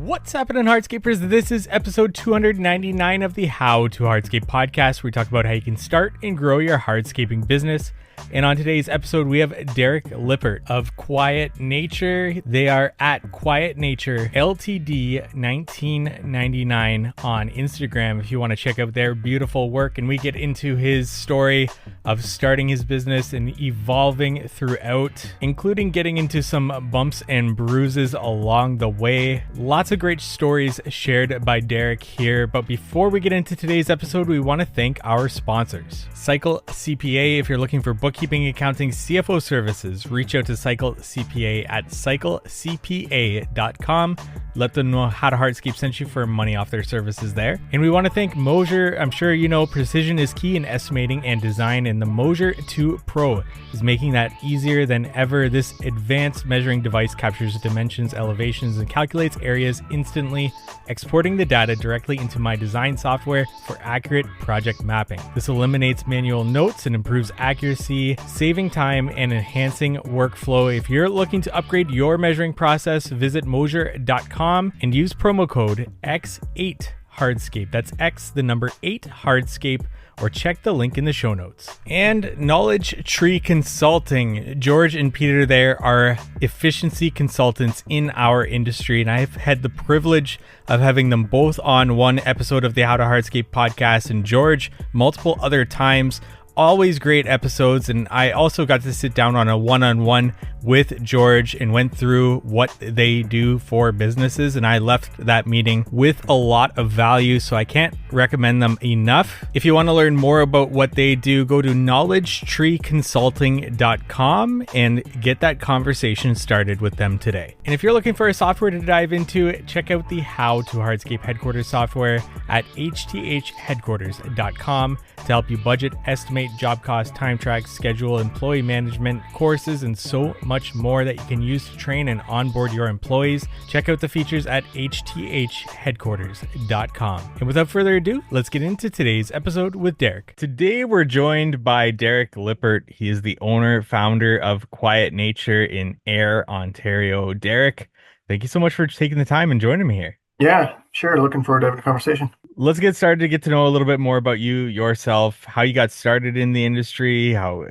What's happening, Hardscapers? This is episode 299 of the How to Hardscape podcast, where we talk about how you can start and grow your hardscaping business. And on today's episode, we have Derek Lippert of Quiet Nature. They are at Quiet Nature Ltd 1999 on Instagram if you want to check out their beautiful work. And we get into his story of starting his business and evolving throughout, including getting into some bumps and bruises along the way. Lots of great stories shared by Derek here. But before we get into today's episode, we want to thank our sponsors. Cycle CPA, if you're looking for bookkeeping, accounting, CFO services, reach out to Cycle CPA at cyclecpa.com. Let them know How to Hardscape sent you for money off their services there. And we want to thank Moser. I'm sure you know precision is key in estimating and design, and the Moser 2 Pro is making that easier than ever. This advanced measuring device captures dimensions, elevations, and calculates areas instantly, exporting the data directly into my design software for accurate project mapping. This eliminates manual notes and improves accuracy, saving time and enhancing workflow. If you're looking to upgrade your measuring process, visit Moser.com and use promo code X8Hardscape. That's X, the number 8 Hardscape, or check the link in the show notes. And Knowledge Tree Consulting. George and Peter there are efficiency consultants in our industry, and I've had the privilege of having them both on one episode of the How to Hardscape podcast, and George multiple other times. Always great episodes, and I also got to sit down on a one-on-one with George and went through what they do for businesses, and I left that meeting with a lot of value, so I can't recommend them enough. If you want to learn more about what they do, go to knowledgetreeconsulting.com and get that conversation started with them today. And if you're looking for a software to dive into, check out the How to Hardscape Headquarters software at hthheadquarters.com to help you budget, estimate, job cost, time track, schedule, employee management, courses, and so much more that you can use to train and onboard your employees. Check out the features at hthheadquarters.com. And without further ado, let's get into today's episode with Derek. Today, we're joined by Derek Lippert. He is the owner, founder of Quiet Nature in Ayr, Ontario. Derek, thank you so much for taking the time and joining me here. Yeah, sure. Looking forward to having a conversation. Let's get started to get to know a little bit more about you, yourself, how you got started in the industry, how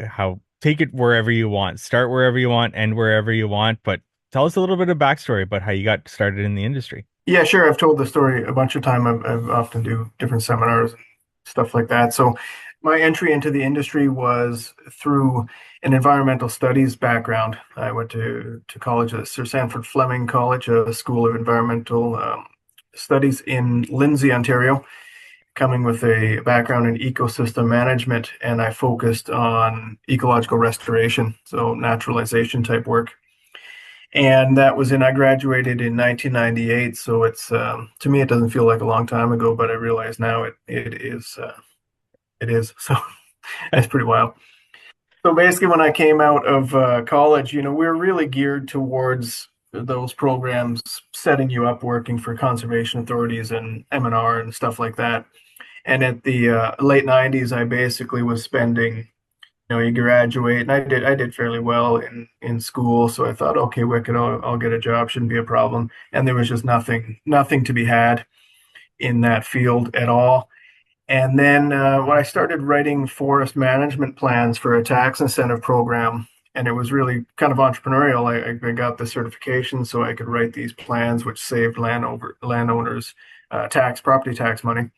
take it wherever you want, start wherever you want, end wherever you want. But tell us a little bit of backstory about how you got started in the industry. Yeah, sure. I've told the story a bunch of times. I've often do different seminars and stuff like that. So my entry into the industry was through an environmental studies background. I went to college at Sir Sanford Fleming College, a school of environmental studies in Lindsay, Ontario, coming with a background in ecosystem management, and I focused on ecological restoration, so naturalization type work. And that was I graduated in 1998, so it's to me it doesn't feel like a long time ago, but I realize now it is. So that's pretty wild. So basically, when I came out of college, we were really geared towards those programs setting you up working for conservation authorities and M&R and stuff like that. And at the late 90s, I basically was spending, you graduate, and I did fairly well in school. So I thought, okay, wicked, I'll get a job, shouldn't be a problem. And there was just nothing to be had in that field at all. And then when I started writing forest management plans for a tax incentive program, and it was really kind of entrepreneurial. I got the certification so I could write these plans, which saved landowners property tax money,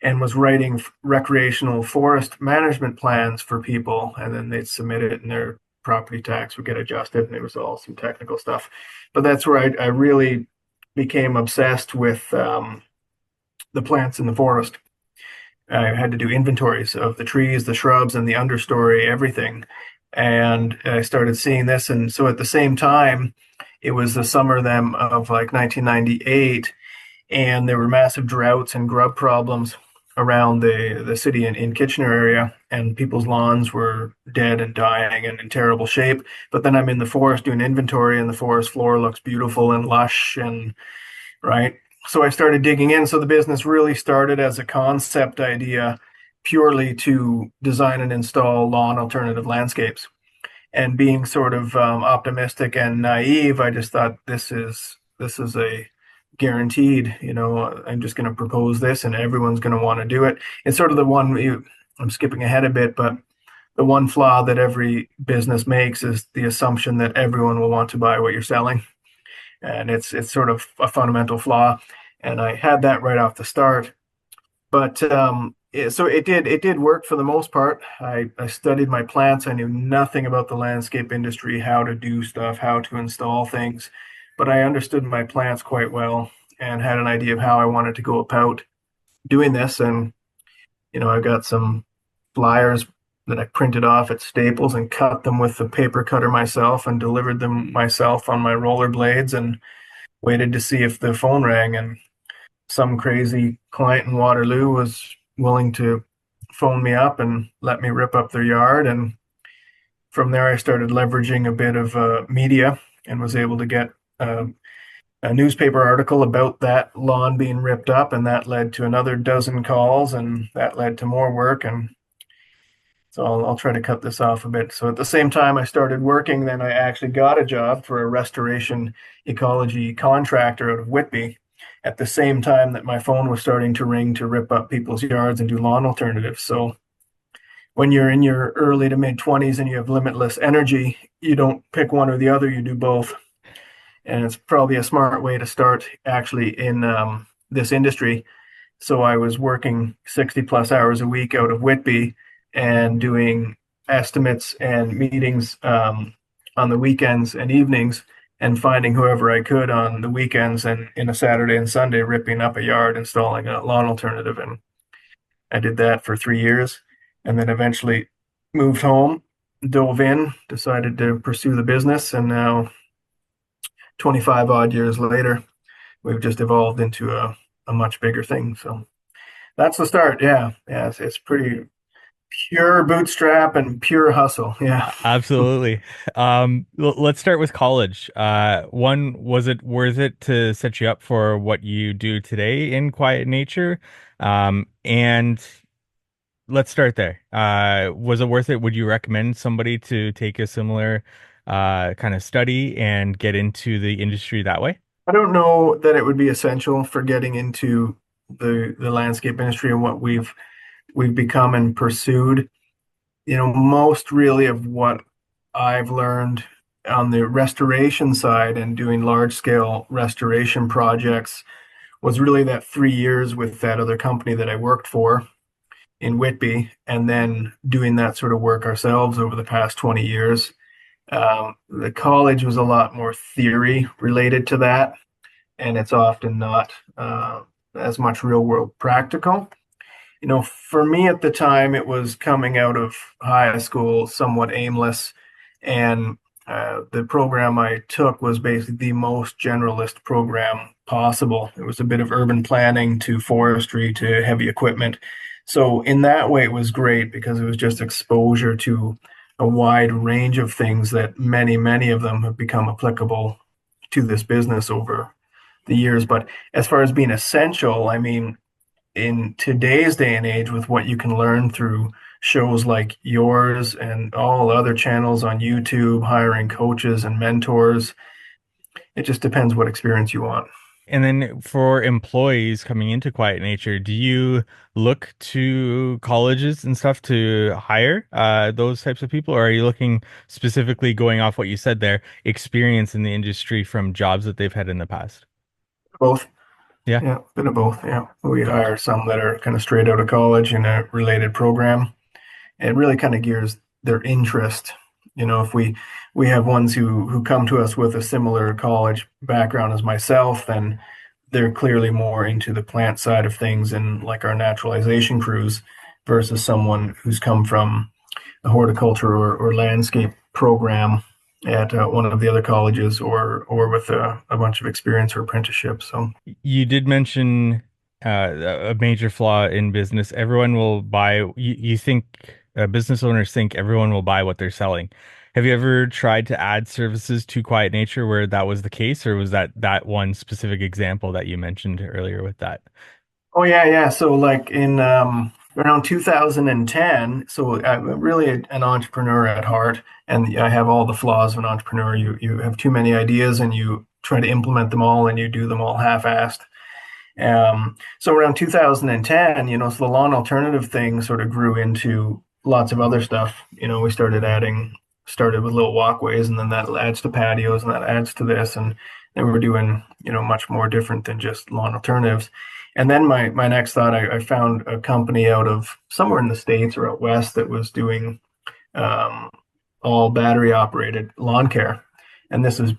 and was writing recreational forest management plans for people. And then they'd submit it and their property tax would get adjusted, and it was all some technical stuff. But that's where I really became obsessed with the plants in the forest. I had to do inventories of the trees, the shrubs, and the understory, everything. And I started seeing this. And so at the same time, it was the summer then of like 1998, and there were massive droughts and grub problems around the city in Kitchener area, and people's lawns were dead and dying and in terrible shape. But then I'm in the forest doing inventory, and the forest floor looks beautiful and lush, and right. So I started digging in. So the business really started as a concept idea purely to design and install lawn alternative landscapes. And being sort of optimistic and naive, I just thought this is a guaranteed, I'm just going to propose this and everyone's going to want to do it. It's sort of I'm skipping ahead a bit, but the one flaw that every business makes is the assumption that everyone will want to buy what you're selling. And it's sort of a fundamental flaw. And I had that right off the start. But so it did work for the most part. I studied my plants. I knew nothing about the landscape industry, how to do stuff, how to install things, but I understood my plants quite well and had an idea of how I wanted to go about doing this. And I've got some flyers that I printed off at Staples and cut them with the paper cutter myself and delivered them myself on my roller blades and waited to see if the phone rang. And some crazy client in Waterloo was willing to phone me up and let me rip up their yard. And from there, I started leveraging a bit of media and was able to get a newspaper article about that lawn being ripped up. And that led to another dozen calls, and that led to more work. And so I'll try to cut this off a bit. So at the same time I started working, then I actually got a job for a restoration ecology contractor out of Whitby at the same time that my phone was starting to ring to rip up people's yards and do lawn alternatives. So when you're in your early to mid 20s and you have limitless energy, you don't pick one or the other, you do both. And it's probably a smart way to start actually in this industry. So I was working 60 plus hours a week out of Whitby and doing estimates and meetings on the weekends and evenings and finding whoever I could on the weekends and in a Saturday and Sunday ripping up a yard, installing a lawn alternative. And I did that for 3 years and then eventually moved home, dove in, decided to pursue the business. And now 25 odd years later, we've just evolved into a much bigger thing. So that's the start. Yeah. Yeah. It's pretty pure bootstrap and pure hustle. Yeah. Absolutely. Let's start with college. One, was it worth it to set you up for what you do today in quiet nature? And let's start there. Was it worth it? Would you recommend somebody to take a similar kind of study and get into the industry that way? I don't know that it would be essential for getting into the landscape industry and what we've become and pursued. Most really of what I've learned on the restoration side and doing large scale restoration projects was really that 3 years with that other company that I worked for in Whitby, and then doing that sort of work ourselves over the past 20 years. The college was a lot more theory related to that, and it's often not as much real world practical. For me at the time, it was coming out of high school, somewhat aimless, and the program I took was basically the most generalist program possible. It was a bit of urban planning to forestry to heavy equipment. So in that way, it was great because it was just exposure to a wide range of things that many of them have become applicable to this business over the years. But as far as being essential, I mean, in today's day and age, with what you can learn through shows like yours and all other channels on YouTube, hiring coaches and mentors, it just depends what experience you want. And then for employees coming into Quiet Nature, do you look to colleges and stuff to hire those types of people, or are you looking specifically going off what you said there, experience in the industry from jobs that they've had in the past? Both. Yeah. Yeah, bit of both. Yeah. We hire some that are kind of straight out of college in a related program. It really kind of gears their interest. If we have ones who come to us with a similar college background as myself, then they're clearly more into the plant side of things and like our naturalization crews versus someone who's come from a horticulture or landscape program at one of the other colleges or with a bunch of experience or apprenticeship. So You did mention a major flaw in business. Everyone will buy, you think business owners think everyone will buy what they're selling. Have you ever tried to add services to Quiet Nature where that was the case, or was that one specific example that you mentioned earlier with that? oh yeah, yeah. So like in around 2010, so I'm really an entrepreneur at heart, and I have all the flaws of an entrepreneur. You have too many ideas, and you try to implement them all and you do them all half-assed. So around 2010, so the lawn alternative thing sort of grew into lots of other stuff. We started with little walkways, and then that adds to patios, and that adds to this, and then we were doing, much more different than just lawn alternatives. And then my next thought, I found a company out of somewhere in the States or out west that was doing um, all battery operated lawn care. And this is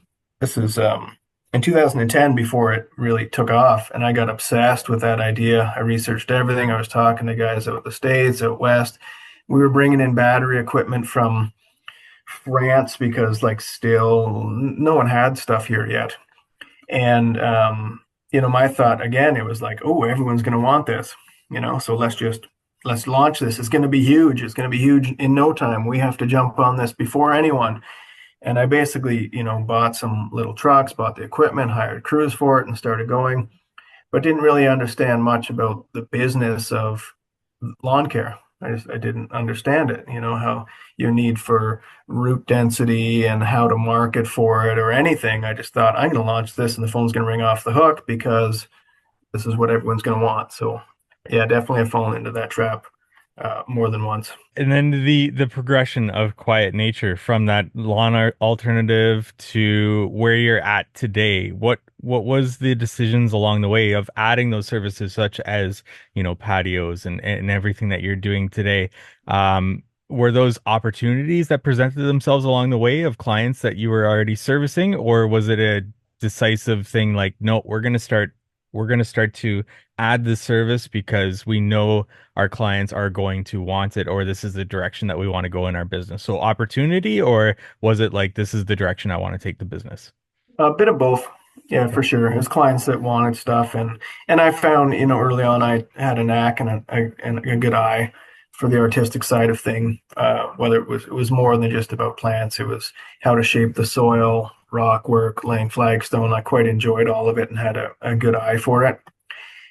in 2010 before it really took off. And I got obsessed with that idea. I researched everything. I was talking to guys out the States, out west. We were bringing in battery equipment from France because like still no one had stuff here yet. And my thought again, it was like, oh, everyone's going to want this, so let's launch this. It's going to be huge. It's going to be huge in no time. We have to jump on this before anyone. And I basically, bought some little trucks, bought the equipment, hired crews for it, and started going, but didn't really understand much about the business of lawn care. I didn't understand it, how your need for root density and how to market for it or anything. I just thought I'm going to launch this and the phone's going to ring off the hook because this is what everyone's going to want. So yeah, definitely I've fallen into that trap more than once. And then the progression of quiet nature from that alternative to where you're at today. What was the decisions along the way of adding those services such as, patios and everything that you're doing today? Were those opportunities that presented themselves along the way of clients that you were already servicing, or was it a decisive thing like, no, we're going to start to add this service because we know our clients are going to want it, or this is the direction that we want to go in our business? So opportunity, or was it like, this is the direction I want to take the business? A bit of both. Yeah, for sure. It was clients that wanted stuff, and I found, early on I had a knack and a good eye for the artistic side of thing. Whether it was more than just about plants, it was how to shape the soil, rock work, laying flagstone. I quite enjoyed all of it and had a good eye for it.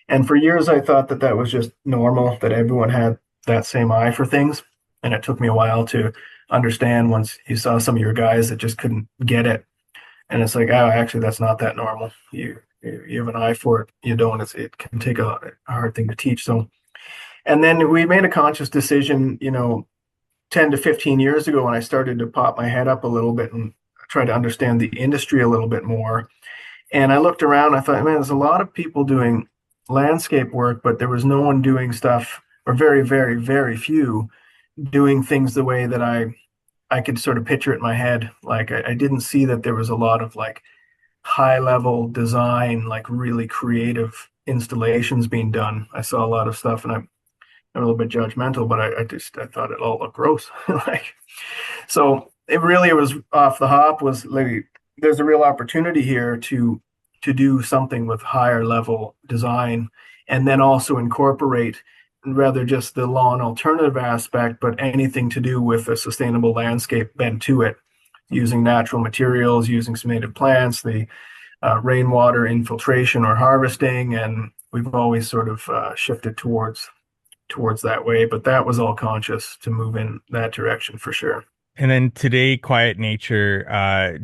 And for years, I thought that that was just normal, that everyone had that same eye for things. And it took me a while to understand once you saw some of your guys that just couldn't get it. And it's like, oh, actually, that's not that normal. You have an eye for it. You don't. It can take a hard thing to teach. So, and then we made a conscious decision, 10 to 15 years ago when I started to pop my head up a little bit and try to understand the industry a little bit more. And I looked around, I thought, man, there's a lot of people doing landscape work, but there was no one doing stuff, or very, very, very few doing things the way that I could sort of picture it in my head. Like I didn't see that there was a lot of like high level design, like really creative installations being done. I saw a lot of stuff, and I'm a little bit judgmental, but I thought it all looked gross. Like, so it was off the hop was like, there's a real opportunity here to do something with higher level design, and then also incorporate rather just the lawn alternative aspect, but anything to do with a sustainable landscape bent to it, using natural materials, using some native plants, the rainwater infiltration or harvesting. And we've always sort of shifted towards that way, but that was all conscious to move in that direction for sure. And then today, quiet nature,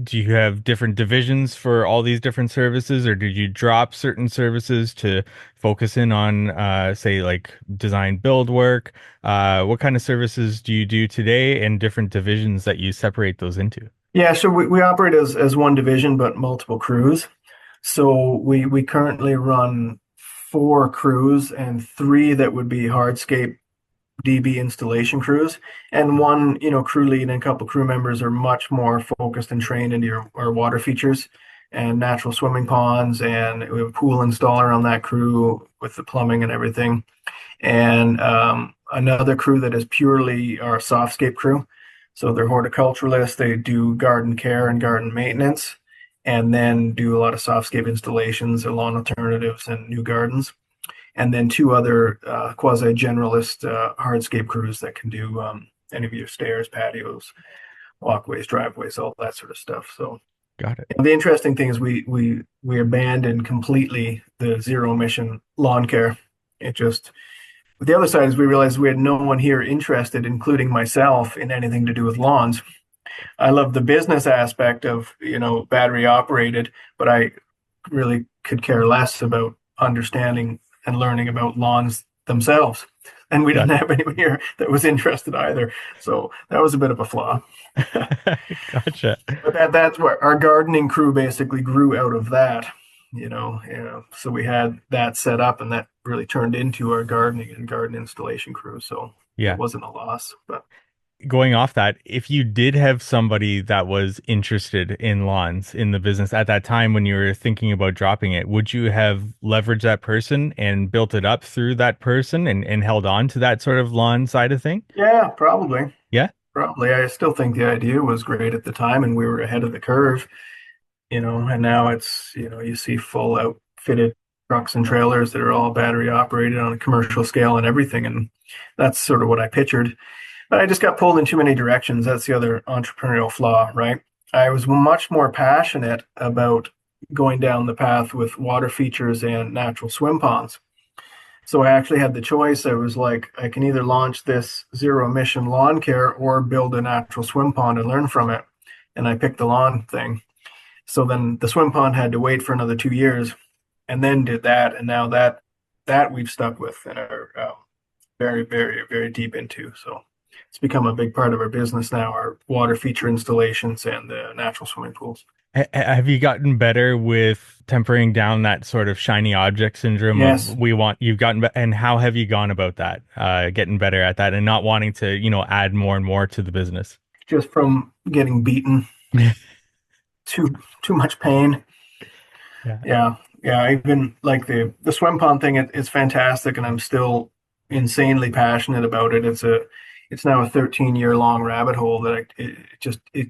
do you have different divisions for all these different services, or did you drop certain services to focus in on, say, like design build work? What kind of services do you do today, and different divisions that you separate those into? Yeah, so we operate as one division, but multiple crews. So we currently run four crews, and three that would be hardscape DB installation crews, and one, crew lead and a couple crew members are much more focused and trained into our water features and natural swimming ponds, and we have a pool installer on that crew with the plumbing and everything. And another crew that is purely our softscape crew. So they're horticulturalists. They do garden care and garden maintenance, and then do a lot of softscape installations, or lawn alternatives, and new gardens. And then two other quasi generalist hardscape crews that can do any of your stairs, patios, walkways, driveways, all that sort of stuff. So Got it. the interesting thing is we abandoned completely the zero emission lawn care. It just, the other side is we realized we had no one here interested, including myself, in anything to do with lawns. I love the business aspect of, battery operated, but I really could care less about understanding and learning about lawns themselves. And we Got didn't have anyone here that was interested either. So that was a bit of a flaw. Gotcha. But that's where our gardening crew basically grew out of that, So we had that set up, and that really turned into our gardening and garden installation crew. So it Yeah. wasn't a loss, but Going off that, if you did have somebody that was interested in lawns in the business at that time when you were thinking about dropping it, would you have leveraged that person and built it up through that person and held on to that sort of lawn side of thing? yeah, probably. Yeah. Probably. I still think the idea was great at the time and we were ahead of the curve, and now it's, you see full outfitted trucks and trailers that are all battery operated on a commercial scale and everything. And that's sort of what I pictured. But I just got pulled in too many directions. That's the other entrepreneurial flaw, right? I was much more passionate about going down the path with water features and natural swim ponds. So I actually had the choice. I was like, I can either launch this zero emission lawn care or build a natural swim pond and learn from it. And I picked the lawn thing. So then the swim pond had to wait for another 2 years and then did that. And now that we've stuck with and are very, very, very deep into. So it's become a big part of our business now, our water feature installations and the natural swimming pools. Have you gotten better with tempering down that sort of shiny object syndrome of Yes, you've gotten, and how have you gone about that, getting better at that and not wanting to, add more and more to the business? just from getting beaten, too much pain. Yeah. Yeah, yeah. Even like the swim pond thing, it's fantastic, and I'm still insanely passionate about it. It's now a 13-year long rabbit hole that it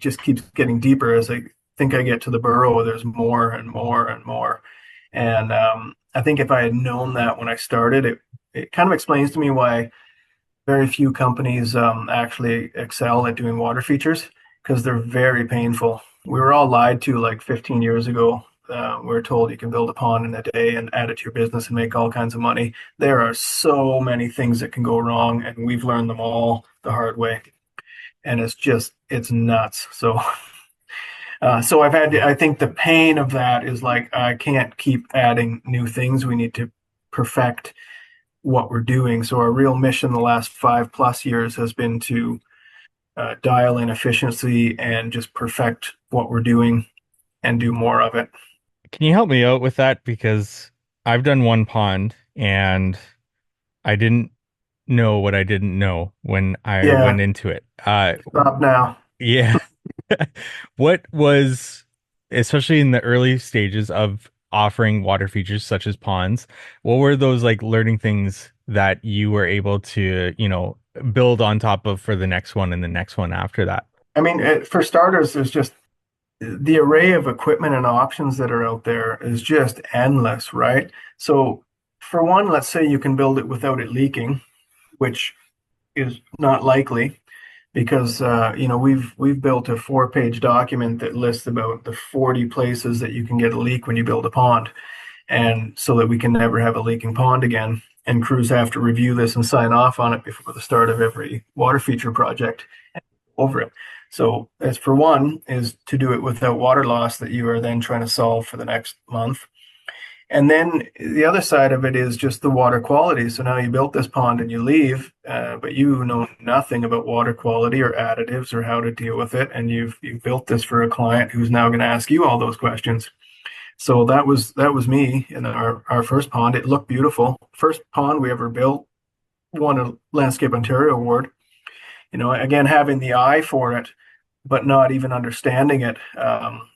just keeps getting deeper as I think I get to the burrow. There's more and more and more, and I think if I had known that when I started, it kind of explains to me why very few companies actually excel at doing water features because they're very painful. We were all lied to like 15 years ago. We were told you can build a pond in a day and add it to your business and make all kinds of money. There are so many things that can go wrong, and we've learned them all the hard way. And it's nuts. So I think the pain of that is like, I can't keep adding new things. We need to perfect what we're doing. So our real mission the last 5+ years has been to dial in efficiency and just perfect what we're doing and do more of it. Can you help me out with that? Because I've done one pond and I didn't know what I didn't know when I went Yeah, into it. stop now. Yeah. What was, especially in the early stages of offering water features such as ponds, what were those like learning things that you were able to, build on top of for the next one and the next one after that? I mean, for starters, there's just the array of equipment and options that are out there is just endless, right? So, for one, let's say you can build it without it leaking, which is not likely because we've built a 4-page document that lists about the 40 places that you can get a leak when you build a pond, and so that we can never have a leaking pond again. And crews have to review this and sign off on it before the start of every water feature project over it. So, as for one, is to do it without water loss that you are then trying to solve for the next month. And then the other side of it is just the water quality. So now you built this pond and you leave, but you know nothing about water quality or additives or how to deal with it. And you've built this for a client who's now going to ask you all those questions. So that was me in our first pond. It looked beautiful. First pond we ever built, won a Landscape Ontario award. Again, having the eye for it, but not even understanding it.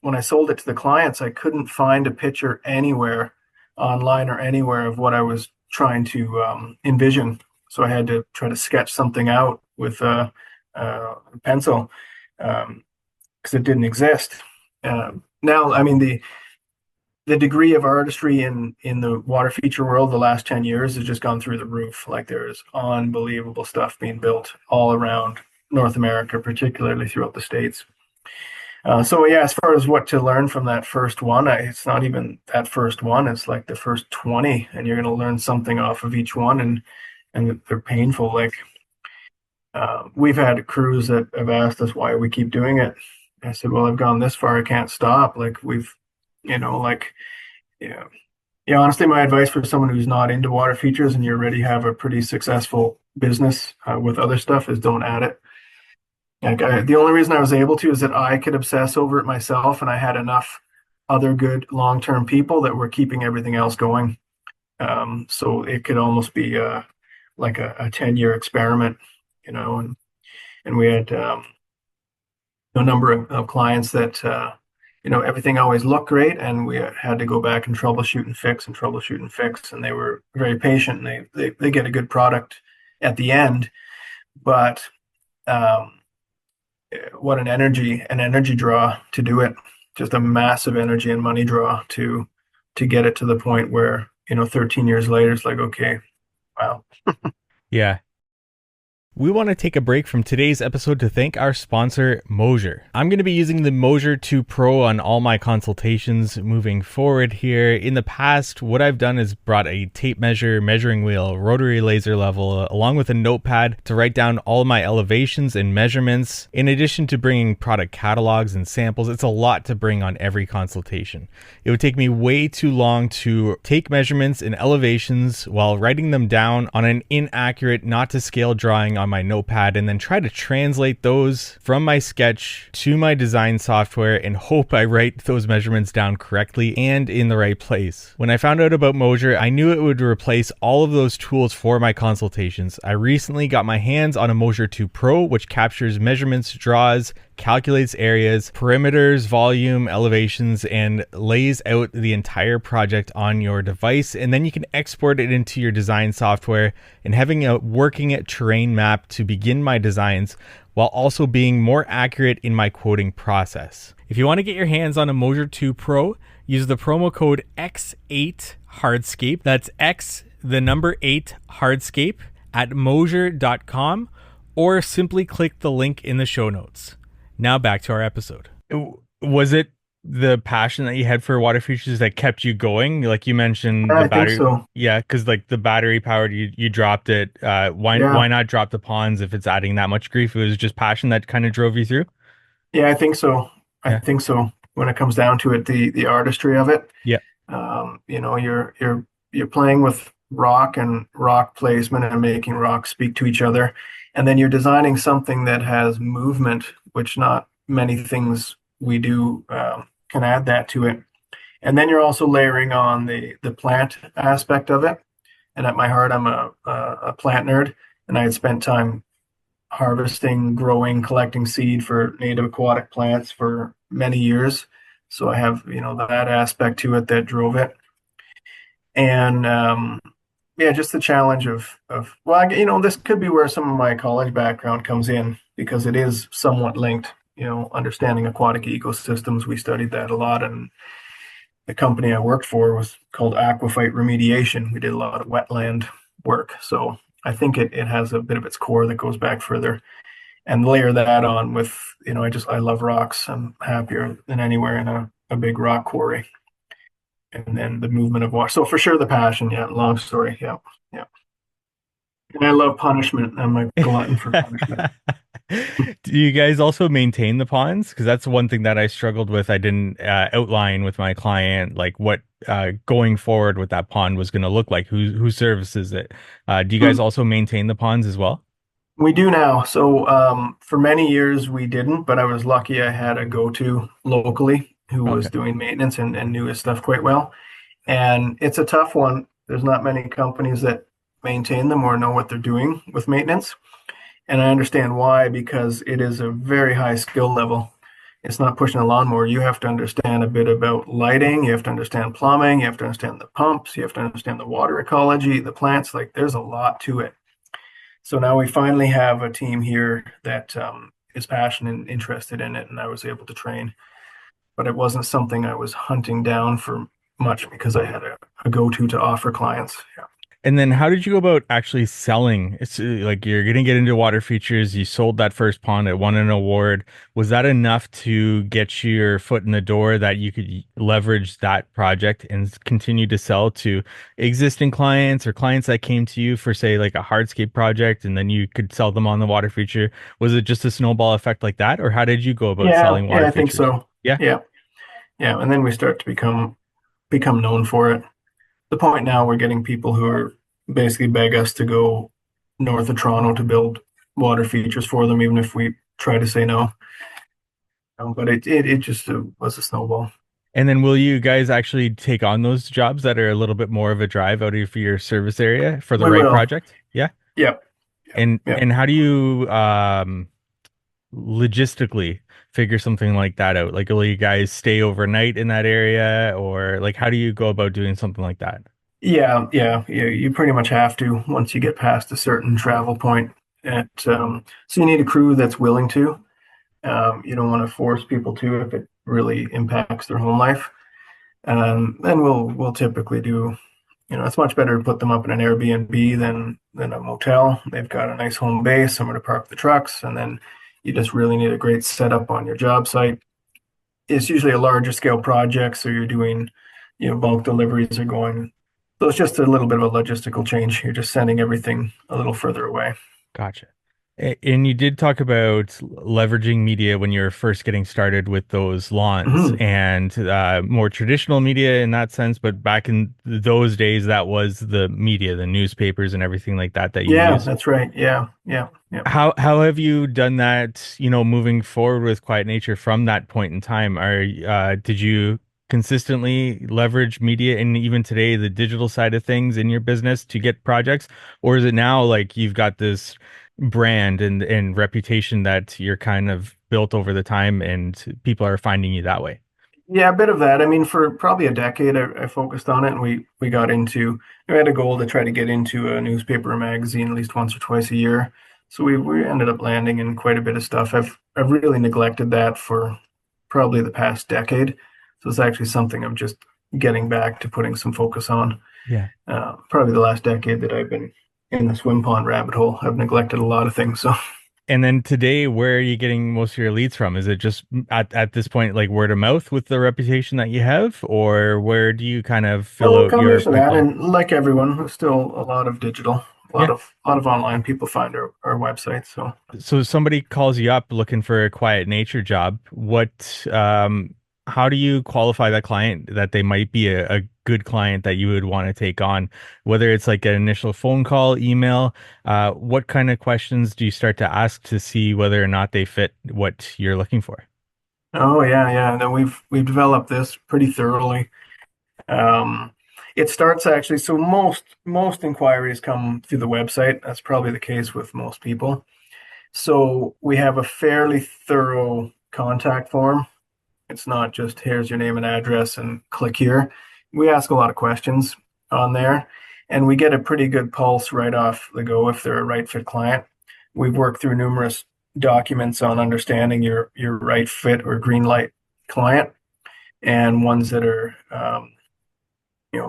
When I sold it to the clients, I couldn't find a picture anywhere online or anywhere of what I was trying to envision. So I had to try to sketch something out with a pencil because it didn't exist. Now, I mean, the degree of artistry in the water feature world the last 10 years has just gone through the roof. Like there's unbelievable stuff being built all around North America, particularly throughout the States. So yeah, as far as what to learn from that first one, it's not even that first one. It's like the first 20, and you're going to learn something off of each one, and they're painful. Like We've had crews that have asked us why we keep doing it. I said, well, I've gone this far, I can't stop. Like we've, like, yeah. Yeah, honestly, my advice for someone who's not into water features and you already have a pretty successful business with other stuff is don't add it. The only reason I was able to is that I could obsess over it myself, and I had enough other good long-term people that were keeping everything else going. So it could almost be like a 10-year experiment, and we had a number of clients that everything always looked great, and we had to go back and troubleshoot and fix, and they were very patient, and they get a good product at the end. But um, what an energy draw to do it, just a massive energy and money draw to get it to the point where 13 years later it's like, okay, wow. Yeah. We want to take a break from today's episode to thank our sponsor, Moser. I'm going to be using the Moser 2 Pro on all my consultations moving forward here. In the past, what I've done is brought a tape measure, measuring wheel, rotary laser level, along with a notepad to write down all my elevations and measurements. In addition to bringing product catalogs and samples, it's a lot to bring on every consultation. It would take me way too long to take measurements and elevations while writing them down on an inaccurate, not to scale drawing on my notepad, and then try to translate those from my sketch to my design software and hope I write those measurements down correctly and in the right place. When I found out about Moser, I knew it would replace all of those tools for my consultations. I recently got my hands on a Moser 2 Pro, which captures measurements, draws, calculates areas, perimeters, volume, elevations, and lays out the entire project on your device. And then you can export it into your design software, and having a working terrain map to begin my designs while also being more accurate in my quoting process. If you want to get your hands on a Moser 2 Pro, use the promo code X8Hardscape. That's X, the number 8 Hardscape at Moser.com, or simply click the link in the show notes. Now back to our episode. Was it the passion that you had for water features that kept you going? Like you mentioned, the I think battery. so. Yeah, because like the battery powered, you dropped it. Why Yeah. why not drop the ponds if it's adding that much grief? It was just passion that kind of drove you through. Yeah, I think so. I Yeah. think so. When it comes down to it, the artistry of it, Yeah. you're playing with rock and rock placement and making rocks speak to each other, and then you're designing something that has movement, which not many things we do can add that to it. And then you're also layering on the plant aspect of it. And at my heart, I'm a plant nerd, and I had spent time harvesting, growing, collecting seed for native aquatic plants for many years. So I have, that aspect to it that drove it. And yeah, just the challenge of well, this could be where some of my college background comes in because it is somewhat linked. Understanding aquatic ecosystems, we studied that a lot, and the company I worked for was called Aquaphyte Remediation. We did a lot of wetland work, so I think it has a bit of its core that goes back further. And layer that on with, I love rocks. I'm happier than anywhere in a big rock quarry. And then the movement of water. So for sure the passion, yeah, long story. Yeah. Yeah. And I love punishment. I'm a glutton for punishment. Do you guys also maintain the ponds? Because that's one thing that I struggled with. I didn't outline with my client like what going forward with that pond was going to look like. Who services it? Do you guys Mm, also maintain the ponds as well? we do now. So for many years we didn't, but I was lucky I had a go-to locally who was Okay. doing maintenance and knew his stuff quite well. And it's a tough one. There's not many companies that maintain them or know what they're doing with maintenance. And I understand why, because it is a very high skill level. It's not pushing a lawnmower. You have to understand a bit about lighting. You have to understand plumbing. You have to understand the pumps. You have to understand the water ecology, the plants. Like there's a lot to it. So now we finally have a team here that is passionate and interested in it. And I was able to train, but it wasn't something I was hunting down for much because I had a go-to to offer clients. Yeah. And then how did you go about actually selling? It's like you're gonna get into water features. You sold that first pond, it won an award. Was that enough to get your foot in the door that you could leverage that project and continue to sell to existing clients or clients that came to you for, say, like a hardscape project, and then you could sell them on the water feature? Was it just a snowball effect like that, or how did you go about Yeah, selling yeah, water I think features? so. Yeah. Yeah, yeah, and then we start to become known for it. The point now we're getting people who are basically beg us to go north of Toronto to build water features for them, even if we try to say no. But it just was a snowball. And then will you guys actually take on those jobs that are a little bit more of a drive out of your service area for the We right will. project? Yeah. Yep, yep, yep. And how do you logistically figure something like that out? Like will you guys stay overnight in that area, or like how do you go about doing something like that? Yeah, yeah, yeah. You pretty much have to once you get past a certain travel point. So you need a crew that's willing to. You don't want to force people to if it really impacts their home life. Then we'll typically do. It's much better to put them up in an Airbnb than a motel. They've got a nice home base, somewhere to park the trucks, and then you just really need a great setup on your job site. It's usually a larger scale project, so you're doing, bulk deliveries are going. So it's just a little bit of a logistical change. You're just sending everything a little further away. Gotcha. And you did talk about leveraging media when you were first getting started with those lawns Hmm. and more traditional media in that sense. But back in those days, that was the media, the newspapers and everything like that that you Yeah, used. that's right. Yeah, yeah, yeah. How have you done that, moving forward with Quiet Nature from that point in time? Did you consistently leverage media and even today the digital side of things in your business to get projects? Or is it now like you've got this brand and reputation that you're kind of built over the time and people are finding you that way? Yeah, a bit of that. I mean, for probably a decade, I focused on it, and we got into. We had a goal to try to get into a newspaper or magazine at least once or twice a year. So we ended up landing in quite a bit of stuff. I've really neglected that for probably the past decade. So it's actually something I'm just getting back to putting some focus on. Yeah. Probably the last decade that I've been in the swim pond rabbit hole. I've neglected a lot of things. So, And then today, where are you getting most of your leads from? Is it just at this point like word of mouth with the reputation that you have, or where do you kind of fill well, a out your combination of that, pipeline? and like everyone, still a lot of digital, Yeah. a lot of online. People find our website. So, So somebody calls you up looking for a quiet nature job. How do you qualify that client that they might be a good client that you would want to take on? Whether it's like an initial phone call, email, what kind of questions do you start to ask to see whether or not they fit what you're looking for? oh yeah, yeah. No, we've developed this pretty thoroughly. Um, it starts actually. So most inquiries come through the website. That's probably the case with most people. So we have a fairly thorough contact form. It's not just here's your name and address and click here. We ask a lot of questions on there, and we get a pretty good pulse right off the go if they're a right fit client. We've worked through numerous documents on understanding your right fit or green light client, and ones that are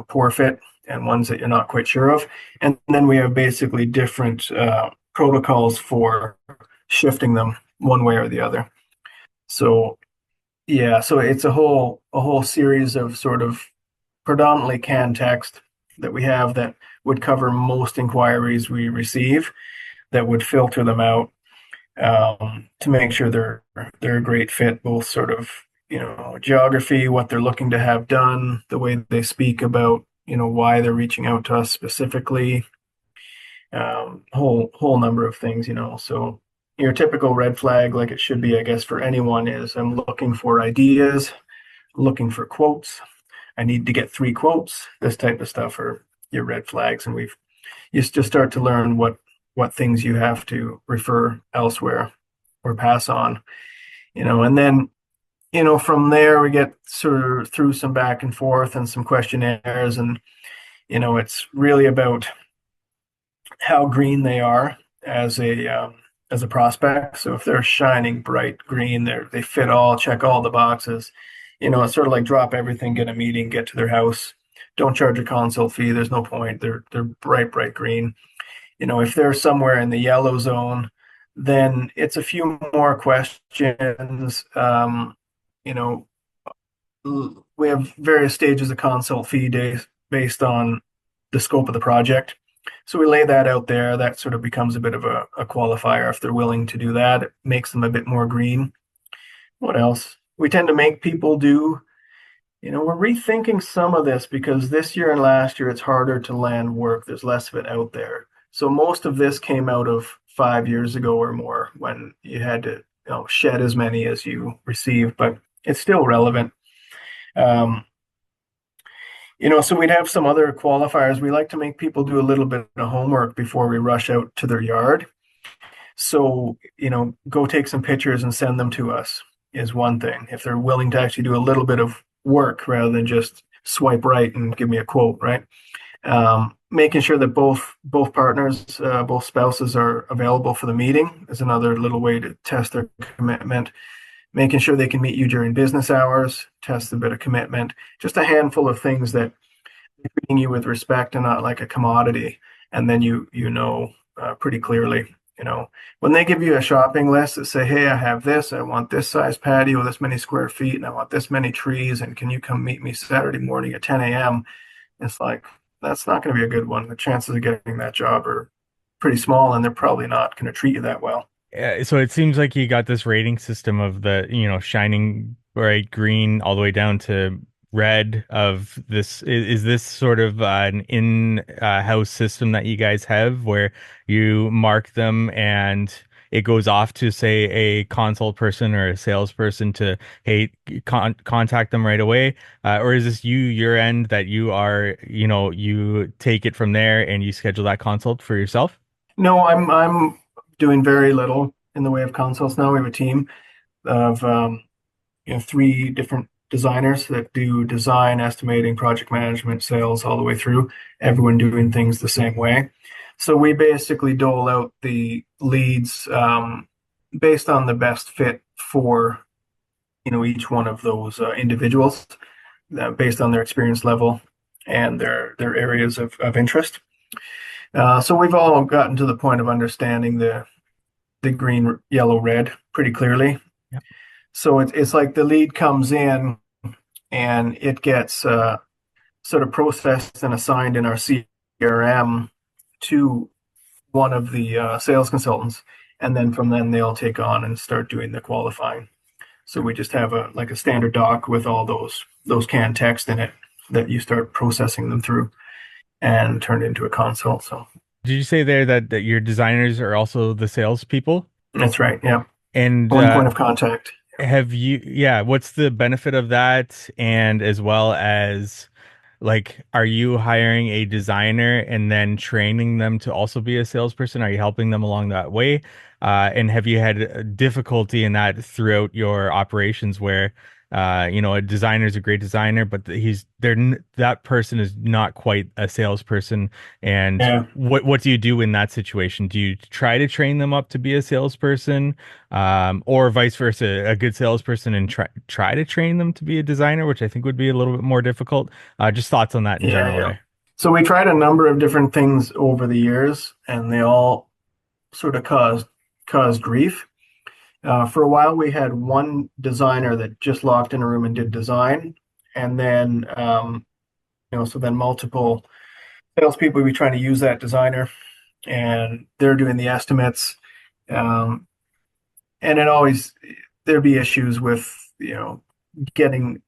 poor fit, and ones that you're not quite sure of. And then we have basically different protocols for shifting them one way or the other. So yeah, so it's a whole series of sort of predominantly canned text that we have that would cover most inquiries we receive, that would filter them out, to make sure they're a great fit, both sort of geography, what they're looking to have done, the way they speak about why they're reaching out to us specifically, whole number of things. So your typical red flag, like it should be, I guess, for anyone, is I'm looking for ideas, looking for quotes. I need to get 3 quotes. This type of stuff are your red flags, and you just start to learn what things you have to refer elsewhere or pass on. And then from there we get sort of through some back and forth and some questionnaires, and it's really about how green they are as a prospect. So if they're shining bright green, they fit check all the boxes. It's sort of like drop everything, get a meeting, get to their house, don't charge a consult fee. There's no point. They're bright green. If they're somewhere in the yellow zone, then it's a few more questions. You know, we have various stages of consult fee days based on the scope of the project. So we lay that out there. That sort of becomes a bit of a qualifier. If they're willing to do that, it makes them a bit more green. What else? We tend to make people do, we're rethinking some of this because this year and last year it's harder to land work. There's less of it out there. So most of this came out of 5 years ago or more when you had to, shed as many as you received, but it's still relevant. Um, so we'd have some other qualifiers. We like to make people do a little bit of homework before we rush out to their yard. So, go take some pictures and send them to us is one thing. If they're willing to actually do a little bit of work rather than just swipe right and give me a quote, right? Making sure that both partners, both spouses are available for the meeting is another little way to test their commitment. Making sure they can meet you during business hours, test a bit of commitment. Just a handful of things that treating you with respect and not like a commodity. And then pretty clearly, when they give you a shopping list that say, hey, I have this, I want this size patio, this many square feet, and I want this many trees, and can you come meet me Saturday morning at 10 a.m.? It's like, that's not going to be a good one. The chances of getting that job are pretty small, and they're probably not going to treat you that well. So it seems like you got this rating system of the, shining bright green all the way down to red of this. Is this sort of an in-house system that you guys have where you mark them and it goes off to, say, a consult person or a salesperson to, hey, contact them right away? Or is this your end that you are, you take it from there and you schedule that consult for yourself? No, I'm doing very little in the way of consults now. We have a team of three different designers that do design, estimating, project management, sales, all the way through. Everyone doing things the same way. So we basically dole out the leads based on the best fit for each one of those individuals, based on their experience level and their areas of interest. So we've all gotten to the point of understanding the green, yellow, red pretty clearly. Yep. So it's like the lead comes in and it gets sort of processed and assigned in our CRM to one of the sales consultants, and then from then they'll take on and start doing the qualifying. So we just have a standard doc with all those canned text in it that you start processing them through and turn into a consult. So Did you say there that your designers are also the salespeople? that's right. Yeah. And One point of contact. yeah, what's the benefit of that? And as well as, like, are you hiring a designer and then training them to also be a salesperson? Are you helping them along that way? And have you had difficulty in that throughout your operations where, a designer is a great designer, but that person is not quite a salesperson. And Yeah. what do you do in that situation? Do you try to train them up to be a salesperson, or vice versa, a good salesperson and try to train them to be a designer, which I think would be a little bit more difficult? Just thoughts on that in Yeah. general Yeah. there. So we tried a number of different things over the years, and they all sort of caused grief. For a while, we had one designer that just locked in a room and did design, and then so then multiple salespeople would be trying to use that designer, and they're doing the estimates, um, and it always there'd be issues with getting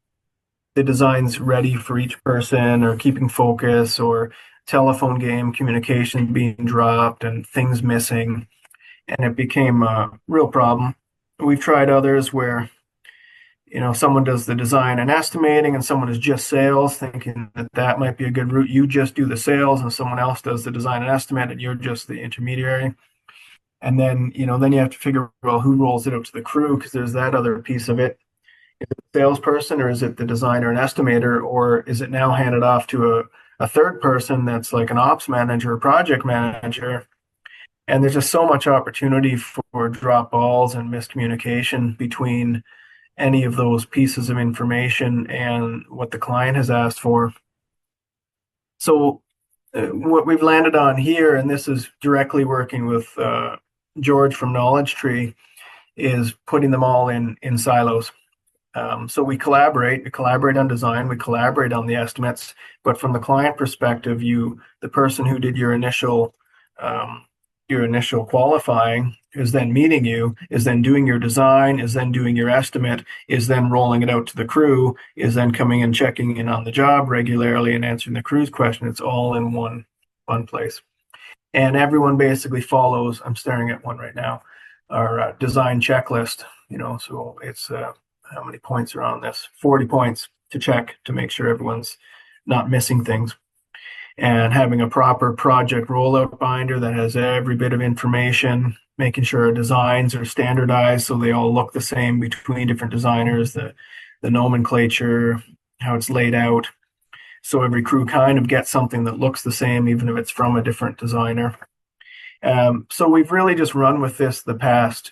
the designs ready for each person, or keeping focus, or telephone game communication being dropped and things missing, and it became a real problem. We've tried others where someone does the design and estimating and someone is just sales, thinking that might be a good route. You just do the sales and someone else does the design and estimate and you're just the intermediary. And then then you have to figure, well, who rolls it out to the crew, because there's that other piece of it. Is it the salesperson, or is it the designer and estimator, or is it now handed off to a third person that's like an ops manager or project manager? And there's just so much opportunity for drop balls and miscommunication between any of those pieces of information and what the client has asked for. So what we've landed on here, and this is directly working with George from Knowledge Tree, is putting them all in silos. So we collaborate on design, we collaborate on the estimates, but from the client perspective, the person who did um, your initial qualifying is then meeting you, is then doing your design, is then doing your estimate, is then rolling it out to the crew, is then coming and checking in on the job regularly and answering the crew's question. It's all in one place, and everyone basically follows. I'm staring at one right now. Our design checklist. So it's how many points are on this? 40 points to check to make sure everyone's not missing things. And having a proper project rollout binder that has every bit of information, making sure our designs are standardized so they all look the same between different designers, the nomenclature, how it's laid out. So every crew kind of gets something that looks the same, even if it's from a different designer. So we've really just run with this the past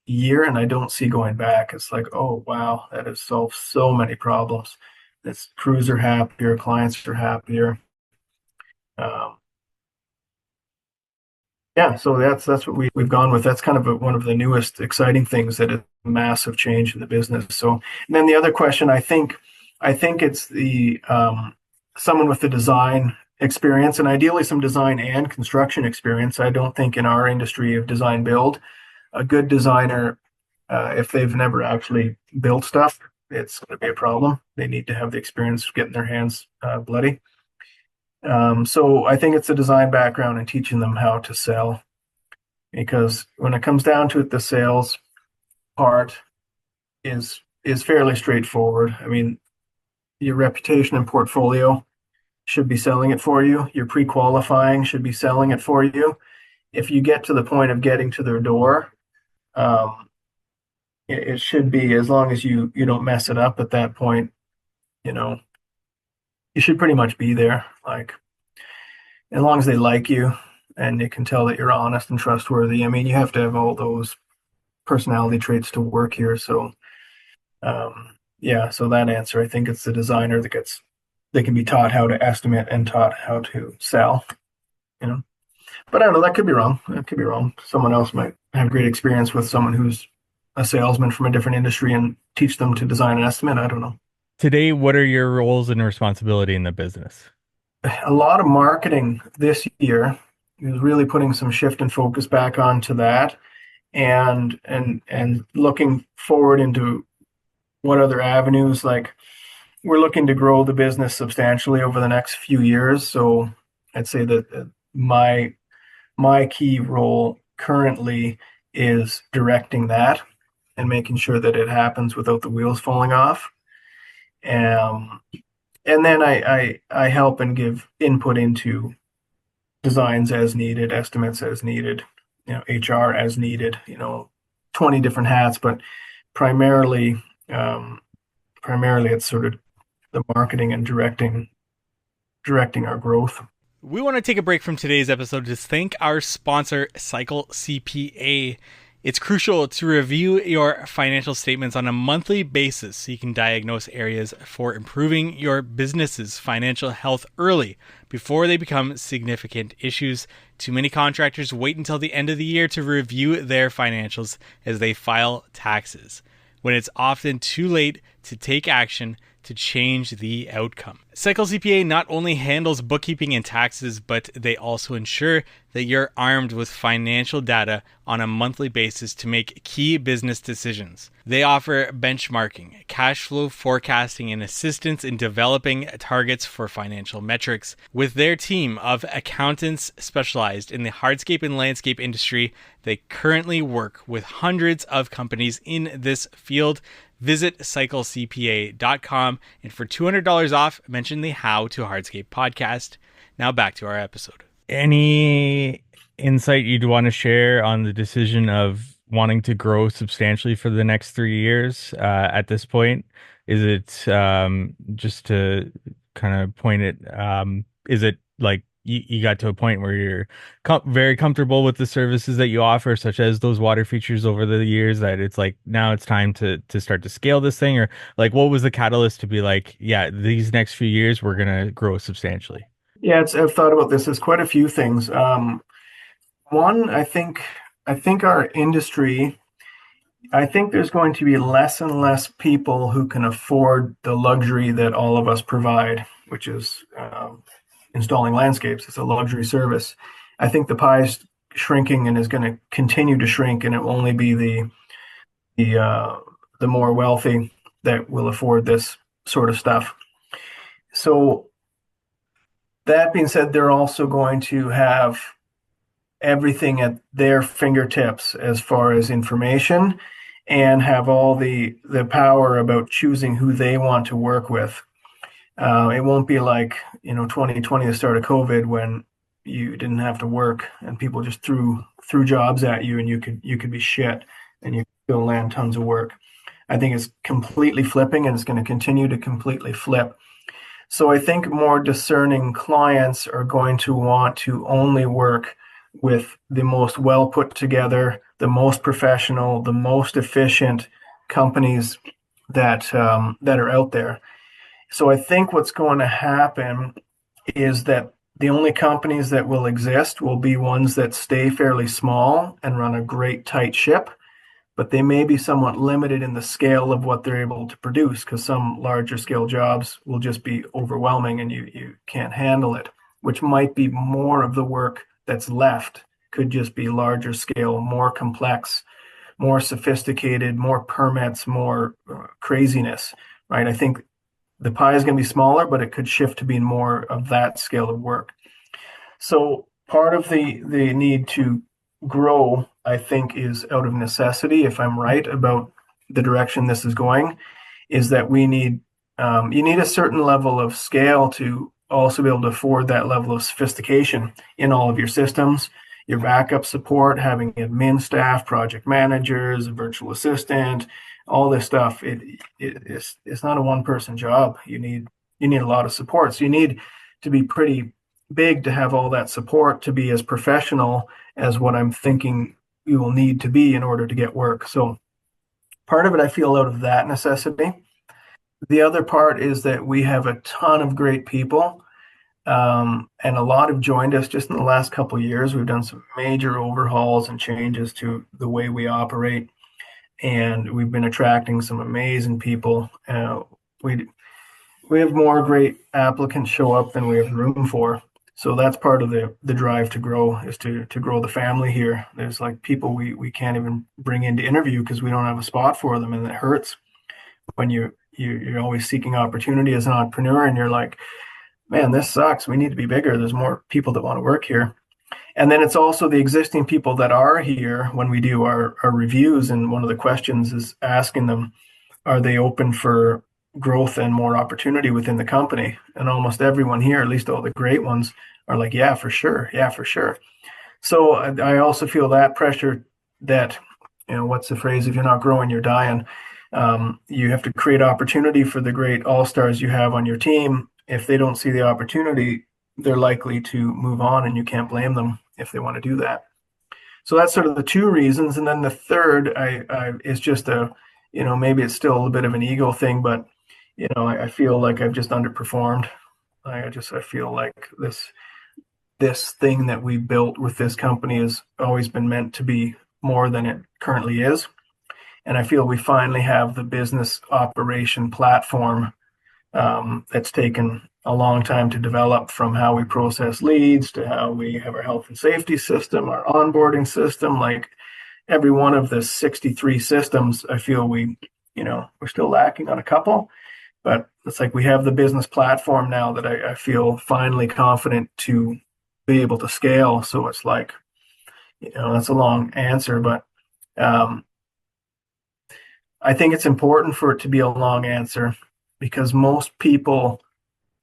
year, and I don't see going back. It's like, oh wow, that has solved so many problems. It's crews are happier, clients are happier. Um, yeah, so that's what we've gone with. That's kind of one of the newest exciting things that is a massive change in the business. So, and then the other question, I think it's the someone with the design experience, and ideally some design and construction experience. I don't think in our industry of design build, a good designer, if they've never actually built stuff, it's going to be a problem. They need to have the experience of getting their hands bloody. So I think it's a design background and teaching them how to sell, because when it comes down to it, the sales part is fairly straightforward. I mean, your reputation and portfolio should be selling it for you. Your pre-qualifying should be selling it for you. If you get to the point of getting to their door, um, it should be, as long as you don't mess it up at that point, you know, you should pretty much be there. Like, as long as they like you and they can tell that you're honest and trustworthy. I mean, you have to have all those personality traits to work here. So, yeah, so that answer, I think it's the designer that they can be taught how to estimate and taught how to sell, you know. But I don't know, that could be wrong. That could be wrong. Someone else might have great experience with someone who's a salesman from a different industry and teach them to design an estimate. I don't know. Today, what are your roles and responsibility in the business? A lot of marketing this year is really putting some shift and focus back onto that, and looking forward into what other avenues. Like, we're looking to grow the business substantially over the next few years. So I'd say that my key role currently is directing that and making sure that it happens without the wheels falling off. Um, and then I help and give input into designs as needed, estimates as needed, HR as needed, 20 different hats, but primarily, um, primarily it's sort of the marketing and directing our growth. We want to take a break from today's episode to thank our sponsor, Cycle CPA. It's crucial to review your financial statements on a monthly basis so you can diagnose areas for improving your business's financial health early before they become significant issues. Too many contractors wait until the end of the year to review their financials as they file taxes, when it's often too late to take action to change the outcome. Cycle CPA not only handles bookkeeping and taxes, but they also ensure that you're armed with financial data on a monthly basis to make key business decisions. They offer benchmarking, cash flow forecasting, and assistance in developing targets for financial metrics. With their team of accountants specialized in the hardscape and landscape industry, they currently work with hundreds of companies in this field. Visit cyclecpa.com, and for $200 off, mention the How to Hardscape podcast. Now back to our episode. Any insight you'd want to share on the decision of wanting to grow substantially for the next 3 years at this point? Is it just to kind of point it, is it like you got to a point where you're very comfortable with the services that you offer, such as those water features over the years, that it's like now it's time to start to scale this thing? Or like, what was the catalyst to be like, yeah, these next few years we're going to grow substantially? Yeah, I've thought about this. There's quite a few things. One, I think our industry, I think there's going to be less and less people who can afford the luxury that all of us provide, which is installing landscapes. It's a luxury service. I think the pie is shrinking and is going to continue to shrink, and it will only be the the more wealthy that will afford this sort of stuff. So that being said, they're also going to have everything at their fingertips as far as information and have all the power about choosing who they want to work with. It won't be like 2020, the start of COVID, when you didn't have to work and people just threw jobs at you and you could be shit and you could still land tons of work. I think it's completely flipping and it's going to continue to completely flip. So I think more discerning clients are going to want to only work with the most well put together, the most professional, the most efficient companies that are out there. So I think what's going to happen is that the only companies that will exist will be ones that stay fairly small and run a great tight ship, but they may be somewhat limited in the scale of what they're able to produce because some larger scale jobs will just be overwhelming and you can't handle it, which might be more of the work that's left, could just be larger scale, more complex, more sophisticated, more permits, more craziness, right? I think the pie is going to be smaller, but it could shift to being more of that scale of work. So part of the need to grow, I think, is out of necessity. If I'm right about the direction this is going, is that we need you need a certain level of scale to also be able to afford that level of sophistication in all of your systems, your backup support, having admin staff, project managers, a virtual assistant, all this stuff. It's not a one person job. You need a lot of support. So you need to be pretty big to have all that support to be as professional as what I'm thinking you will need to be in order to get work. So part of it I feel out of that necessity. The other part is that we have a ton of great people, and a lot have joined us just in the last couple of years. We've done some major overhauls and changes to the way we operate, and we've been attracting some amazing people. We we have more great applicants show up than we have room for. So that's part of the drive to grow, is to grow the family here. There's like people we can't even bring in to interview because we don't have a spot for them, and it hurts when you're always seeking opportunity as an entrepreneur, and you're like, man, this sucks. We need to be bigger. There's more people that want to work here. And then it's also the existing people that are here when we do our reviews. And one of the questions is asking them, are they open for growth and more opportunity within the company? And almost everyone here, at least all the great ones, are like, yeah, for sure. Yeah, for sure. So I also feel that pressure that, what's the phrase? If you're not growing, you're dying. You have to create opportunity for the great all stars you have on your team. If they don't see the opportunity, they're likely to move on, and you can't blame them if they want to do that. So that's sort of the two reasons. And then the third is just maybe it's still a bit of an ego thing, but I feel like I've just underperformed. I feel like this thing that we built with this company has always been meant to be more than it currently is. And I feel we finally have the business operation platform that's taken a long time to develop, from how we process leads to how we have our health and safety system, our onboarding system. Like every one of the 63 systems, I feel we're still lacking on a couple, but it's like we have the business platform now that I feel finally confident to be able to scale. So it's like, that's a long answer, but I think it's important for it to be a long answer because most people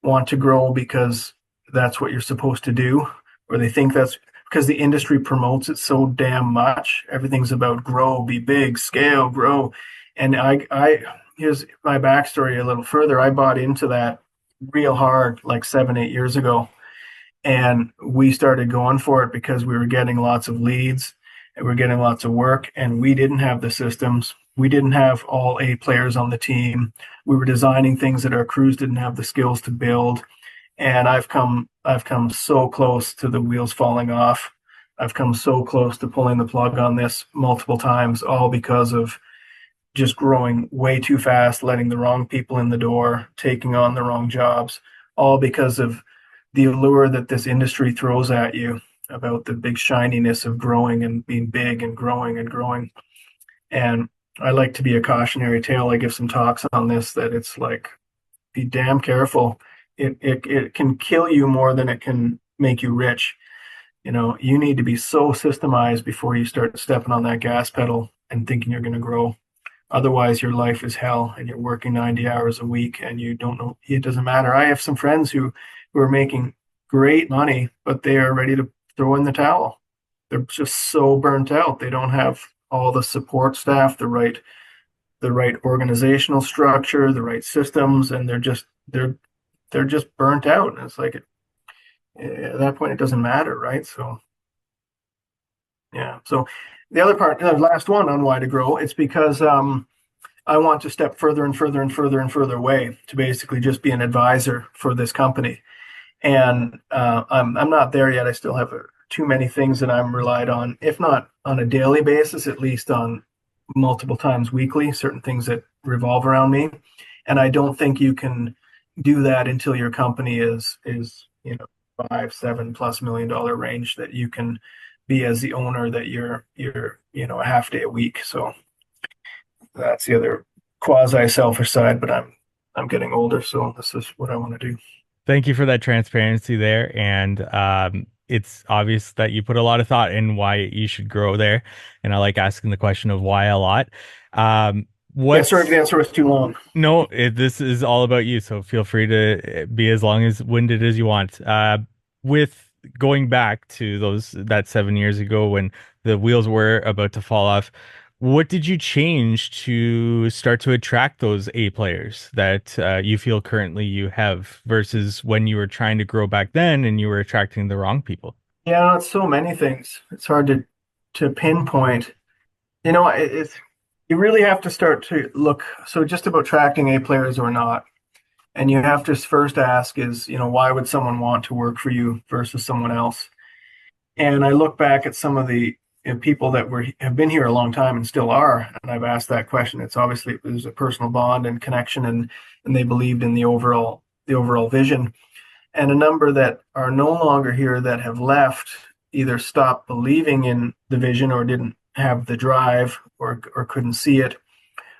want to grow because that's what you're supposed to do, or they think that's because the industry promotes it so damn much. Everything's about grow, be big, scale, grow. And I here's my backstory a little further. I bought into that real hard like 7, 8 years ago. And we started going for it because we were getting lots of leads and we were getting lots of work, and we didn't have the systems. We didn't have all A players on the team. We were designing things that our crews didn't have the skills to build. And I've come so close to the wheels falling off. I've come so close to pulling the plug on this multiple times, all because of just growing way too fast, letting the wrong people in the door, taking on the wrong jobs, all because of the allure that this industry throws at you about the big shininess of growing and being big and growing and growing. And I like to be a cautionary tale. I give some talks on this that it's like, be damn careful. It can kill you more than it can make you rich. You need to be so systemized before you start stepping on that gas pedal and thinking you're going to grow. Otherwise, your life is hell and you're working 90 hours a week and you don't know. It doesn't matter. I have some friends who are making great money, but they are ready to throw in the towel. They're just so burnt out. They don't have all the support staff, the right organizational structure, the right systems, and they're just burnt out. And it's like at that point, it doesn't matter, right? So yeah. So the other part, the last one on why to grow, it's because I want to step further and further and further and further away to basically just be an advisor for this company. And I'm not there yet. I still have too many things that I'm relied on, if not on a daily basis, at least on multiple times weekly, certain things that revolve around me. And I don't think you can do that until your company is 5, 7+ million dollar range that you can be as the owner that you're a half day a week. So that's the other quasi selfish side, but I'm getting older, so this is what I want to do. Thank you for that transparency there. And it's obvious that you put a lot of thought in why you should grow there. And I like asking the question of why a lot. Um, Yeah, sorry if what's the answer was too long. No, this is all about you. So feel free to be as long as winded as you want. With going back to that 7 years ago when the wheels were about to fall off, what did you change to start to attract those A players that you feel currently you have versus when you were trying to grow back then and you were attracting the wrong people? Yeah, it's so many things. It's hard to pinpoint. It's you really have to start to look. So just about tracking A players or not, and you have to first ask is, why would someone want to work for you versus someone else? And I look back at some of the people that have been here a long time and still are, and I've asked that question. It's obviously there's a personal bond and connection, and they believed in the overall vision. And a number that are no longer here that have left either stopped believing in the vision or didn't have the drive or couldn't see it,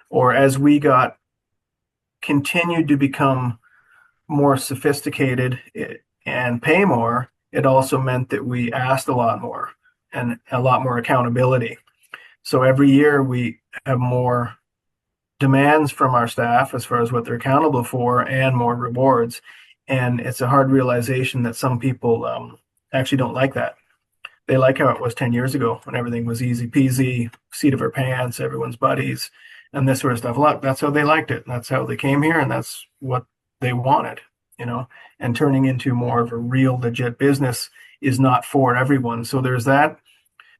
or as we got continued to become more sophisticated and pay more, it also meant that we asked a lot more and a lot more accountability. So every year we have more demands from our staff as far as what they're accountable for and more rewards. And it's a hard realization that some people actually don't like that. They like how it was 10 years ago when everything was easy peasy, seat of our pants, everyone's buddies, and this sort of stuff. Look, that's how they liked it. That's how they came here, and that's what they wanted, you know. And turning into more of a real legit business is not for everyone. So there's that,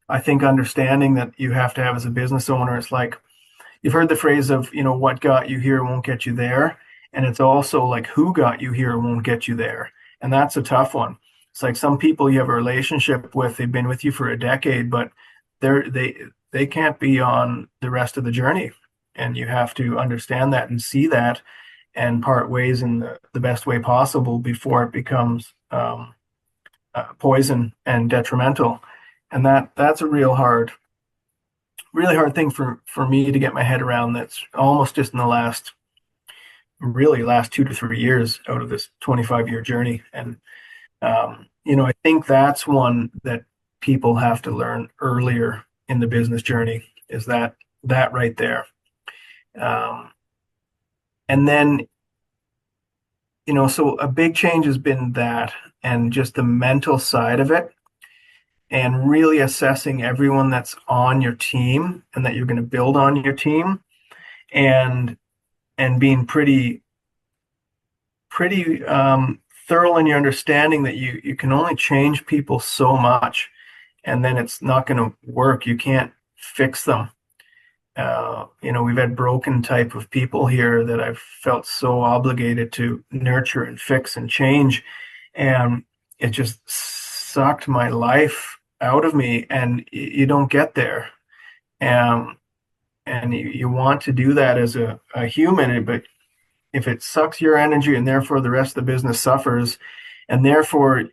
I think, understanding that you have to have as a business owner. It's like you've heard the phrase of, what got you here won't get you there. And it's also like who got you here won't get you there. And that's a tough one. It's like some people you have a relationship with, they've been with you for a decade, but they can't be on the rest of the journey. And you have to understand that and see that and part ways in the best way possible before it becomes poison and detrimental. And that's a really hard thing for me to get my head around. That's almost just in the last 2 to 3 years out of this 25-year journey. And I think that's one that people have to learn earlier in the business journey, is that right there. And then, so a big change has been that, and just the mental side of it, and really assessing everyone that's on your team and that you're going to build on your team, and being pretty thorough in your understanding that you can only change people so much, and then it's not going to work. You can't fix them. We've had broken type of people here that I've felt so obligated to nurture and fix and change. And it just sucked my life out of me. And you don't get there. Um, and you want to do that as a human, but if it sucks your energy and therefore the rest of the business suffers, and therefore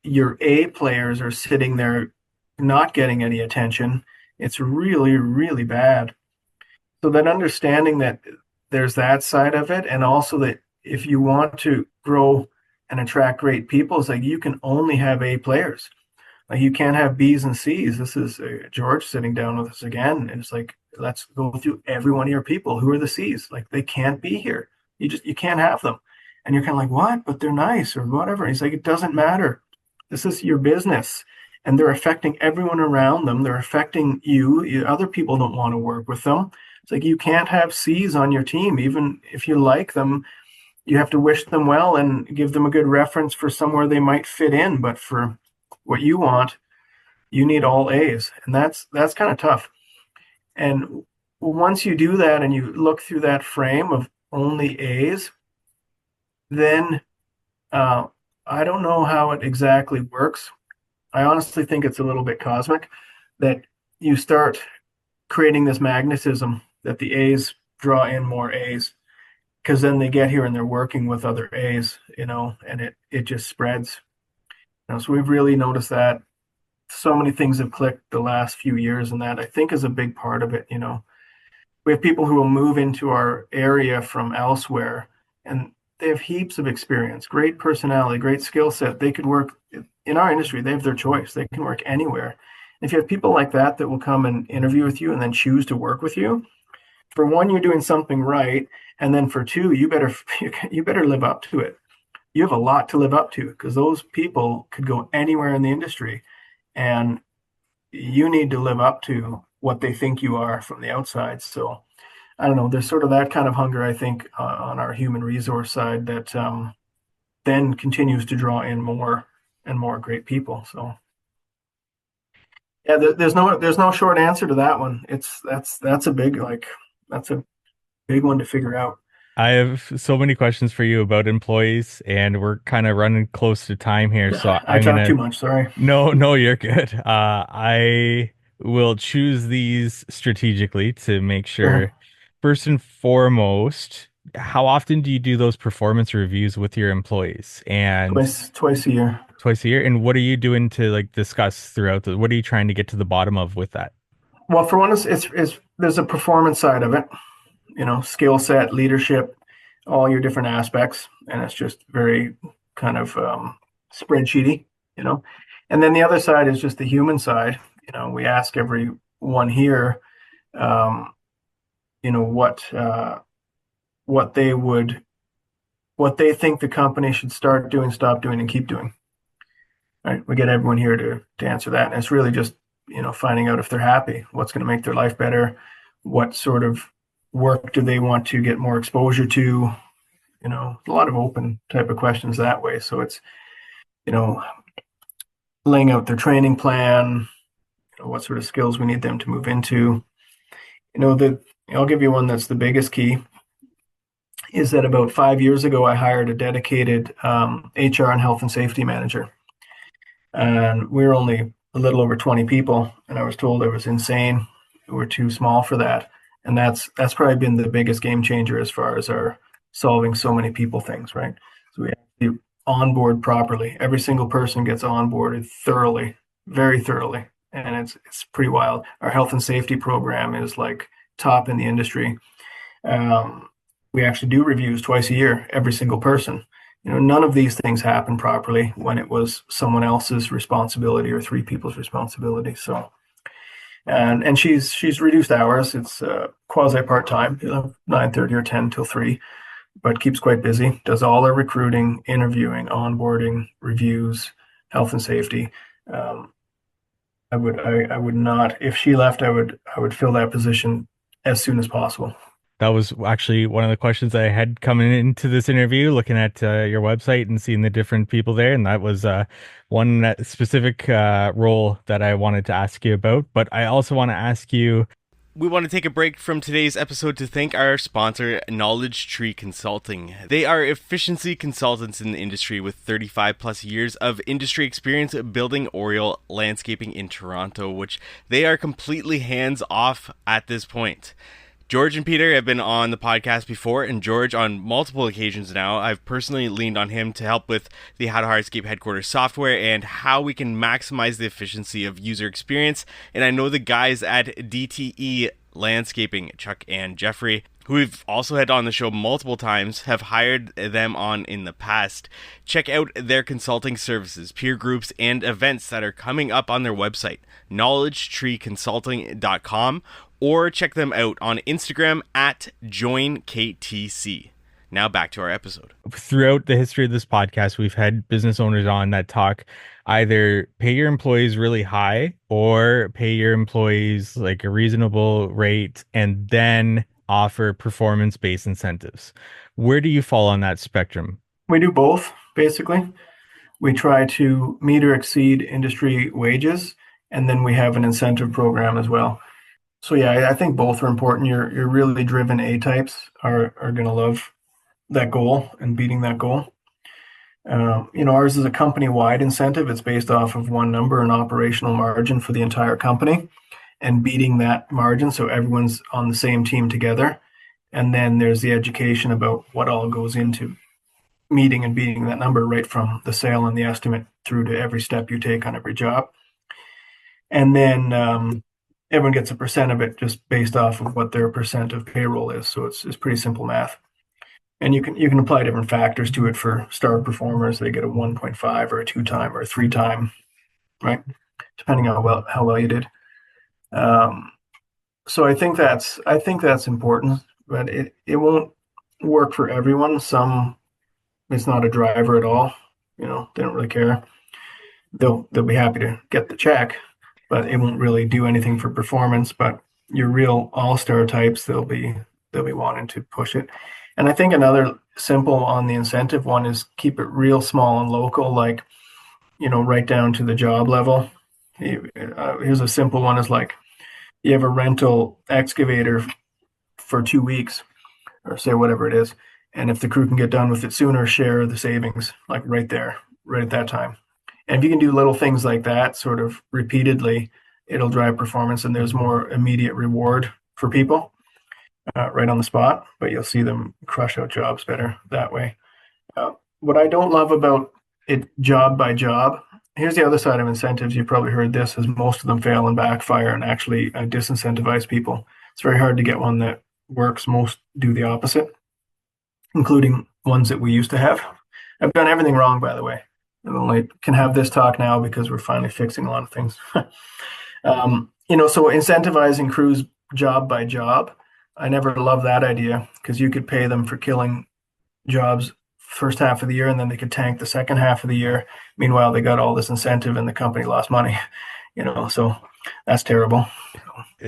your A players are sitting there not getting any attention, it's really, really bad. So that understanding that there's that side of it, and also that if you want to grow and attract great people, it's like you can only have A players. Like you can't have B's and C's. This is George sitting down with us again, and it's like let's go through every one of your people. Who are the C's? Like they can't be here. You can't have them. And you're kind of like, what? But they're nice or whatever. And he's like, it doesn't matter. This is your business, and they're affecting everyone around them. They're affecting you. Other people don't want to work with them. It's like you can't have C's on your team, even if you like them. You have to wish them well and give them a good reference for somewhere they might fit in. But for what you want, you need all A's, and that's kind of tough. And once you do that and you look through that frame of only A's, then uh, I don't know how it exactly works. I honestly think it's a little bit cosmic that you start creating this magnetism that the A's draw in more A's because then they get here and they're working with other A's, and it just spreads. So we've really noticed that so many things have clicked the last few years, and that I think is a big part of it. We have people who will move into our area from elsewhere, and they have heaps of experience, great personality, great skill set. They could work in our industry. They have their choice. They can work anywhere. If you have people like that that will come and interview with you and then choose to work with you, for one, you're doing something right, and then for two, you better live up to it. You have a lot to live up to because those people could go anywhere in the industry, and you need to live up to what they think you are from the outside. So I don't know. There's sort of that kind of hunger, I think, on our human resource side that then continues to draw in more and more great people. So yeah, there's no short answer to that one. That's a big that's a big one to figure out. I have so many questions for you about employees, and we're kind of running close to time here. So I I'm talk gonna, too much. Sorry. no, no, you're good. I will choose these strategically to make Sure. sure, first and foremost, how often do you do those performance reviews with your employees? And Twice a year. twice a year? And what are you doing to like discuss throughout what are you trying to get to the bottom of with that? Well, for one, it's there's a performance side of it. Skill set, leadership, all your different aspects, and it's just very kind of spreadsheety. You know, and then the other side is just the human side. We ask everyone here, um, you know, what they would, what they think the company should start doing, stop doing, and keep doing. Right? We get everyone here to answer that, and it's really just finding out if they're happy, what's going to make their life better, what sort of work do they want to get more exposure to. A lot of open type of questions that way. So it's you know laying out their training plan, what sort of skills we need them to move into. I'll give you one that's the biggest key is that about 5 years ago, I hired a dedicated HR and health and safety manager. And we were only a little over 20 people, and I was told I was insane. We're too small for that. And that's probably been the biggest game changer as far as our solving so many people things, right? So we have to onboard properly. Every single person gets onboarded thoroughly, very thoroughly. And it's pretty wild. Our health and safety program is like top in the industry. We actually do reviews twice a year, every single person. None of these things happen properly when it was someone else's responsibility or three people's responsibility. So, and she's reduced hours. It's quasi part time, 9:30 or 10 till 3, but keeps quite busy. Does all our recruiting, interviewing, onboarding, reviews, health and safety. I would not, if she left, I would fill that position as soon as possible. That was actually one of the questions I had coming into this interview, looking at your website and seeing the different people there. And that was one specific role that I wanted to ask you about. But I also want to ask you, We want to take a break from today's episode to thank our sponsor, Knowledge Tree Consulting. They are efficiency consultants in the industry with 35 plus years of industry experience building Oriole landscaping in Toronto, which they are completely hands off at this point. George and Peter have been on the podcast before, and George, on multiple occasions now, I've personally leaned on him to help with the How to Hardscape headquarters software and how we can maximize the efficiency of user experience. And I know the guys at DTE Landscaping, Chuck and Jeffrey, who we've also had on the show multiple times, have hired them on in the past. Check out their consulting services, peer groups, and events that are coming up on their website, knowledgetreeconsulting.com, or check them out on Instagram at joinktc. Now back to our episode. Throughout the history of this podcast, we've had business owners on that talk either pay your employees really high or pay your employees like a reasonable rate and then offer performance-based incentives. Where do you fall on that spectrum? We do both, basically. We try to meet or exceed industry wages, and then we have an incentive program as well. So yeah, I think both are important. Your really driven A types are going to love that goal and beating that goal. Ours is a company-wide incentive. It's based off of one number, an operational margin for the entire company, and beating that margin so everyone's on the same team together. And then there's the education about what all goes into meeting and beating that number, right from the sale and the estimate through to every step you take on every job. And then everyone gets a percent of it just based off of what their percent of payroll is. So it's pretty simple math. And you can apply different factors to it. For star performers, they get a 1.5 or a 2-time or a 3-time, right? Depending on how well you did. So I think that's important, but it won't work for everyone. Some, it's not a driver at all. They don't really care. They'll be happy to get the check, but it won't really do anything for performance. But your real all-star types, they'll be wanting to push it. And I think another simple on the incentive one is keep it real small and local, like, right down to the job level. Here's a simple one: is like you have a rental excavator for 2 weeks, or say whatever it is, and if the crew can get done with it sooner, share the savings, like right there, right at that time. And if you can do little things like that, sort of repeatedly, it'll drive performance, and there's more immediate reward for people right on the spot. But you'll see them crush out jobs better that way. What I don't love about it, job by job. Here's the other side of incentives. You've probably heard this: is most of them fail and backfire and actually disincentivize people. It's very hard to get one that works. Most do the opposite, including ones that we used to have. I've done everything wrong, by the way. I only can have this talk now because we're finally fixing a lot of things. So incentivizing crews job by job, I never loved that idea, because you could pay them for killing jobs first half of the year and then they could tank the second half of the year. Meanwhile, they got all this incentive and the company lost money, so that's terrible.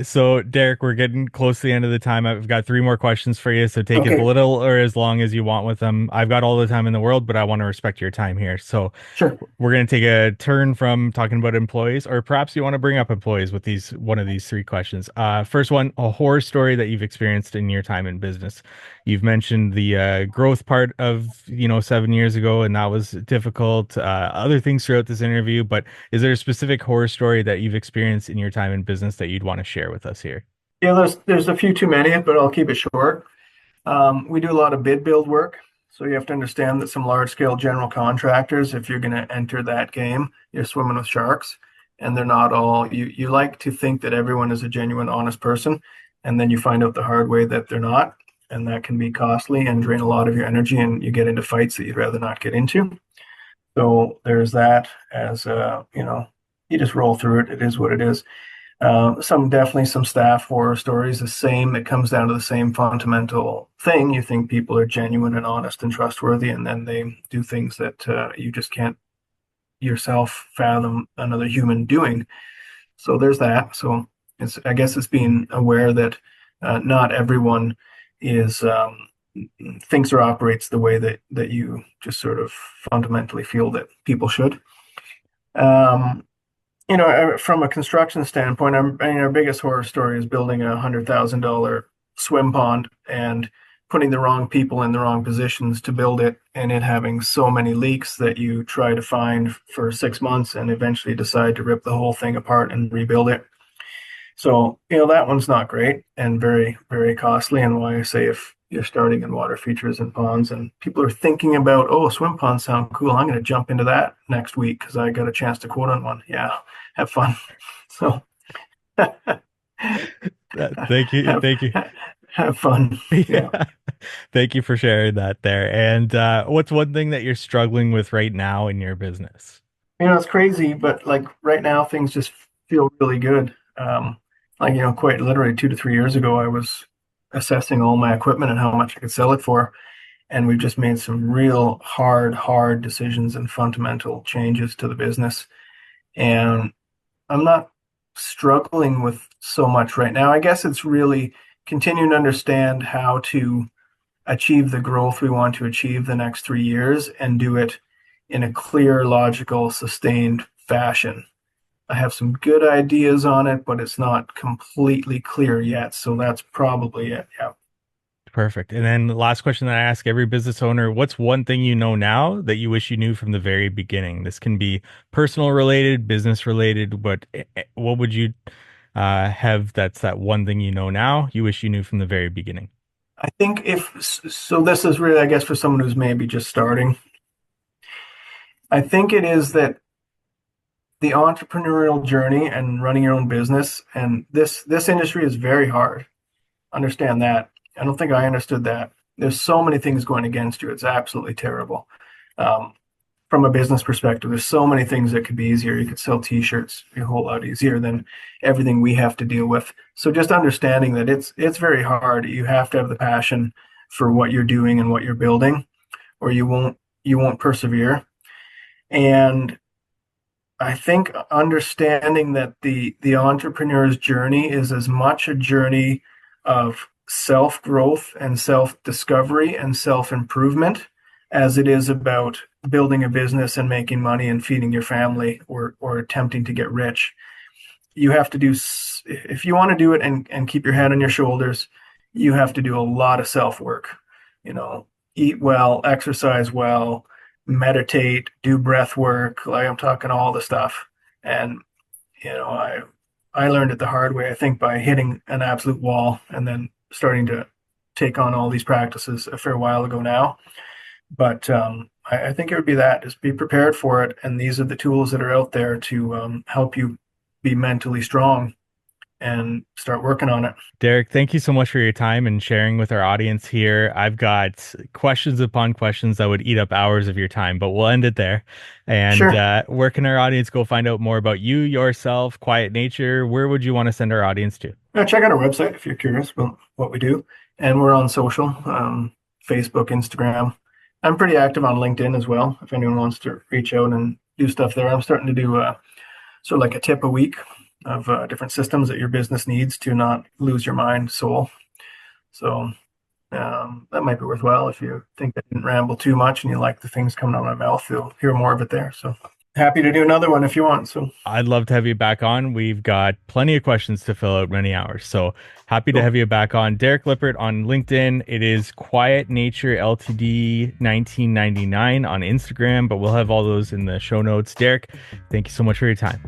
So, Derek, we're getting close to the end of the time. I've got 3 more questions for you, so take Okay. as little or as long as you want with them. I've got all the time in the world, but I want to respect your time here. So, Sure. we're going to take a turn from talking about employees, or perhaps you want to bring up employees with one of these 3 questions. First one, a horror story that you've experienced in your time in business. You've mentioned the growth part of 7 years ago, and that was difficult. Other things throughout this interview, but is there a specific horror story that you've experienced in your time in business that you'd want to share with us here? Yeah, there's a few too many, but I'll keep it short. We do a lot of bid build work. So you have to understand that some large scale general contractors, if you're going to enter that game, you're swimming with sharks, and they're not all. You like to think that everyone is a genuine, honest person, and then you find out the hard way that they're not, and that can be costly and drain a lot of your energy, and you get into fights that you'd rather not get into. So there's that. As you just roll through it. It is what it is. Definitely some staff horror stories. The same. It comes down to the same fundamental thing. You think people are genuine and honest and trustworthy, and then they do things that you just can't yourself fathom another human doing. So there's that. So I guess it's being aware that not everyone is thinks or operates the way that you just sort of fundamentally feel that people should. Um, From a construction standpoint, our biggest horror story is building a $100,000 swim pond and putting the wrong people in the wrong positions to build it, and it having so many leaks that you try to find for 6 months and eventually decide to rip the whole thing apart and rebuild it. So, that one's not great and very, very costly. And why I say, if you're starting in water features and ponds and people are thinking about, oh, swim ponds sound cool, I'm going to jump into that next week because I got a chance to quote on one. Yeah, have fun. So, Thank you. Thank you. Have fun. Yeah. Thank you for sharing that there. And what's one thing that you're struggling with right now in your business? It's crazy, but like right now, things just feel really good. Quite literally 2 to 3 years ago, I was assessing all my equipment and how much I could sell it for. And we've just made some real hard decisions and fundamental changes to the business. And I'm not struggling with so much right now. I guess it's really continuing to understand how to achieve the growth we want to achieve the next 3 years and do it in a clear, logical, sustained fashion. I have some good ideas on it, but it's not completely clear yet. So that's probably it. Yeah. Perfect. And then the last question that I ask every business owner, what's one thing you know now that you wish you knew from the very beginning? This can be personal related, business related, but what would you have that's that one thing you know now you wish you knew from the very beginning? I think this is really, I guess, for someone who's maybe just starting. I think it is that the entrepreneurial journey and running your own business, and this industry is very hard. Understand that. I don't think I understood that. There's so many things going against you. It's absolutely terrible. From a business perspective, there's so many things that could be easier. You could sell t-shirts a whole lot easier than everything we have to deal with. So just understanding that it's very hard. You have to have the passion for what you're doing and what you're building, or you won't persevere. And I think understanding that the entrepreneur's journey is as much a journey of self-growth and self-discovery and self-improvement as it is about building a business and making money and feeding your family or attempting to get rich. You have to if you want to do it and keep your head on your shoulders, you have to do a lot of self-work. Eat well, exercise well, meditate, do breath work. Like, I'm talking all the stuff. And, I learned it the hard way, I think, by hitting an absolute wall and then starting to take on all these practices a fair while ago now. But I think it would be that, just be prepared for it. And these are the tools that are out there to help you be mentally strong and start working on it. Derek, thank you so much for your time and sharing with our audience here. I've got questions upon questions that would eat up hours of your time, but we'll end it there. And sure. Where can our audience go find out more about you, yourself, Quiet Nature? Where would you want to send our audience to? Check out our website if you're curious about what we do. And we're on social, Facebook, Instagram. I'm pretty active on LinkedIn as well, if anyone wants to reach out and do stuff there. I'm starting to do sort of like a tip a week of different systems that your business needs to not lose your mind soul. So that might be worthwhile. If you think I didn't ramble too much and you like the things coming out of my mouth, you'll hear more of it there. So happy to do another one if you want. So I'd love to have you back on. We've got plenty of questions to fill out many hours. So happy to have you back on. Derek Lippert on LinkedIn. It is Quiet Nature Ltd 1999 on Instagram, but we'll have all those in the show notes. Derek, thank you so much for your time.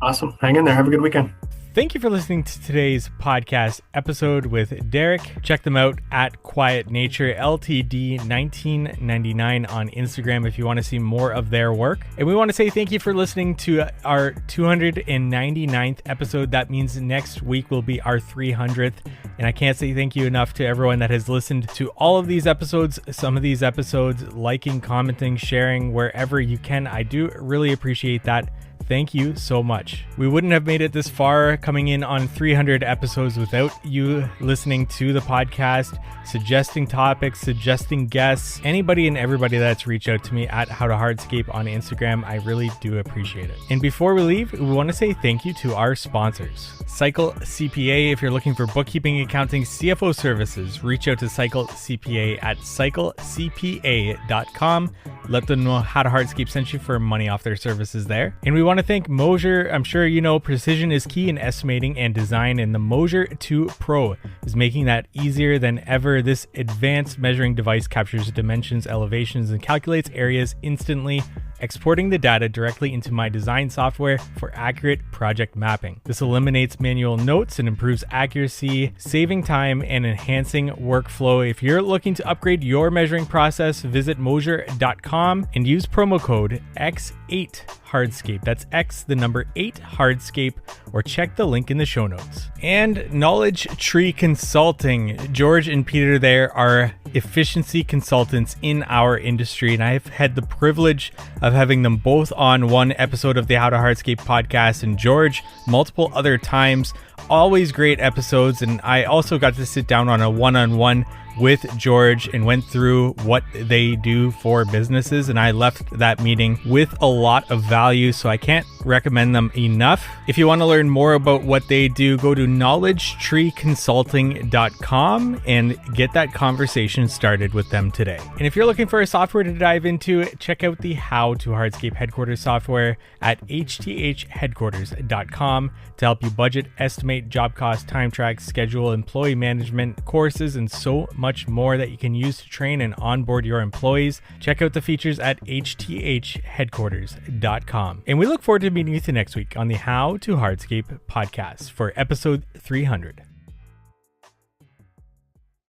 Awesome. Hang in there. Have a good weekend. Thank you for listening to today's podcast episode with Derek. Check them out at Quiet Nature Ltd 1999 on Instagram if you want to see more of their work. And we want to say thank you for listening to our 299th episode. That means next week will be our 300th. And I can't say thank you enough to everyone that has listened to all of these episodes, some of these episodes, liking, commenting, sharing wherever you can. I do really appreciate that. Thank you so much. We wouldn't have made it this far coming in on 300 episodes without you listening to the podcast, suggesting topics, suggesting guests, anybody and everybody that's reached out to me at How to Hardscape on Instagram. I really do appreciate it. And before we leave, we want to say thank you to our sponsors. Cycle CPA, if you're looking for bookkeeping, accounting, CFO services, reach out to Cycle CPA at cyclecpa.com. Let them know How to Hardscape sent you for money off their services there. And we want want to thank Moser. I'm sure you know precision is key in estimating and design, and the Moser 2 Pro is making that easier than ever. This advanced measuring device captures dimensions, elevations, and calculates areas instantly, exporting the data directly into my design software for accurate project mapping. This eliminates manual notes and improves accuracy, saving time and enhancing workflow. If you're looking to upgrade your measuring process, visit Moser.com and use promo code X8Hardscape. That's X, the number 8 Hardscape, or check the link in the show notes. And Knowledge Tree Consulting. George and Peter there are efficiency consultants in our industry, and I've had the privilege of having them both on one episode of the How to Hardscape podcast, and George multiple other times. Always great episodes, and I also got to sit down on a one-on-one with George and went through what they do for businesses, and I left that meeting with a lot of value, so I can't recommend them enough. If you want to learn more about what they do, go to knowledgetreeconsulting.com and get that conversation started with them today. And if you're looking for a software to dive into, check out the How to Hardscape Headquarters software at hthheadquarters.com to help you budget, estimate, job cost, time track, schedule, employee management, courses, and so much more that you can use to train and onboard your employees. Check out the features at hthheadquarters.com. And we look forward to meeting with you next week on the How to Hardscape podcast for episode 300.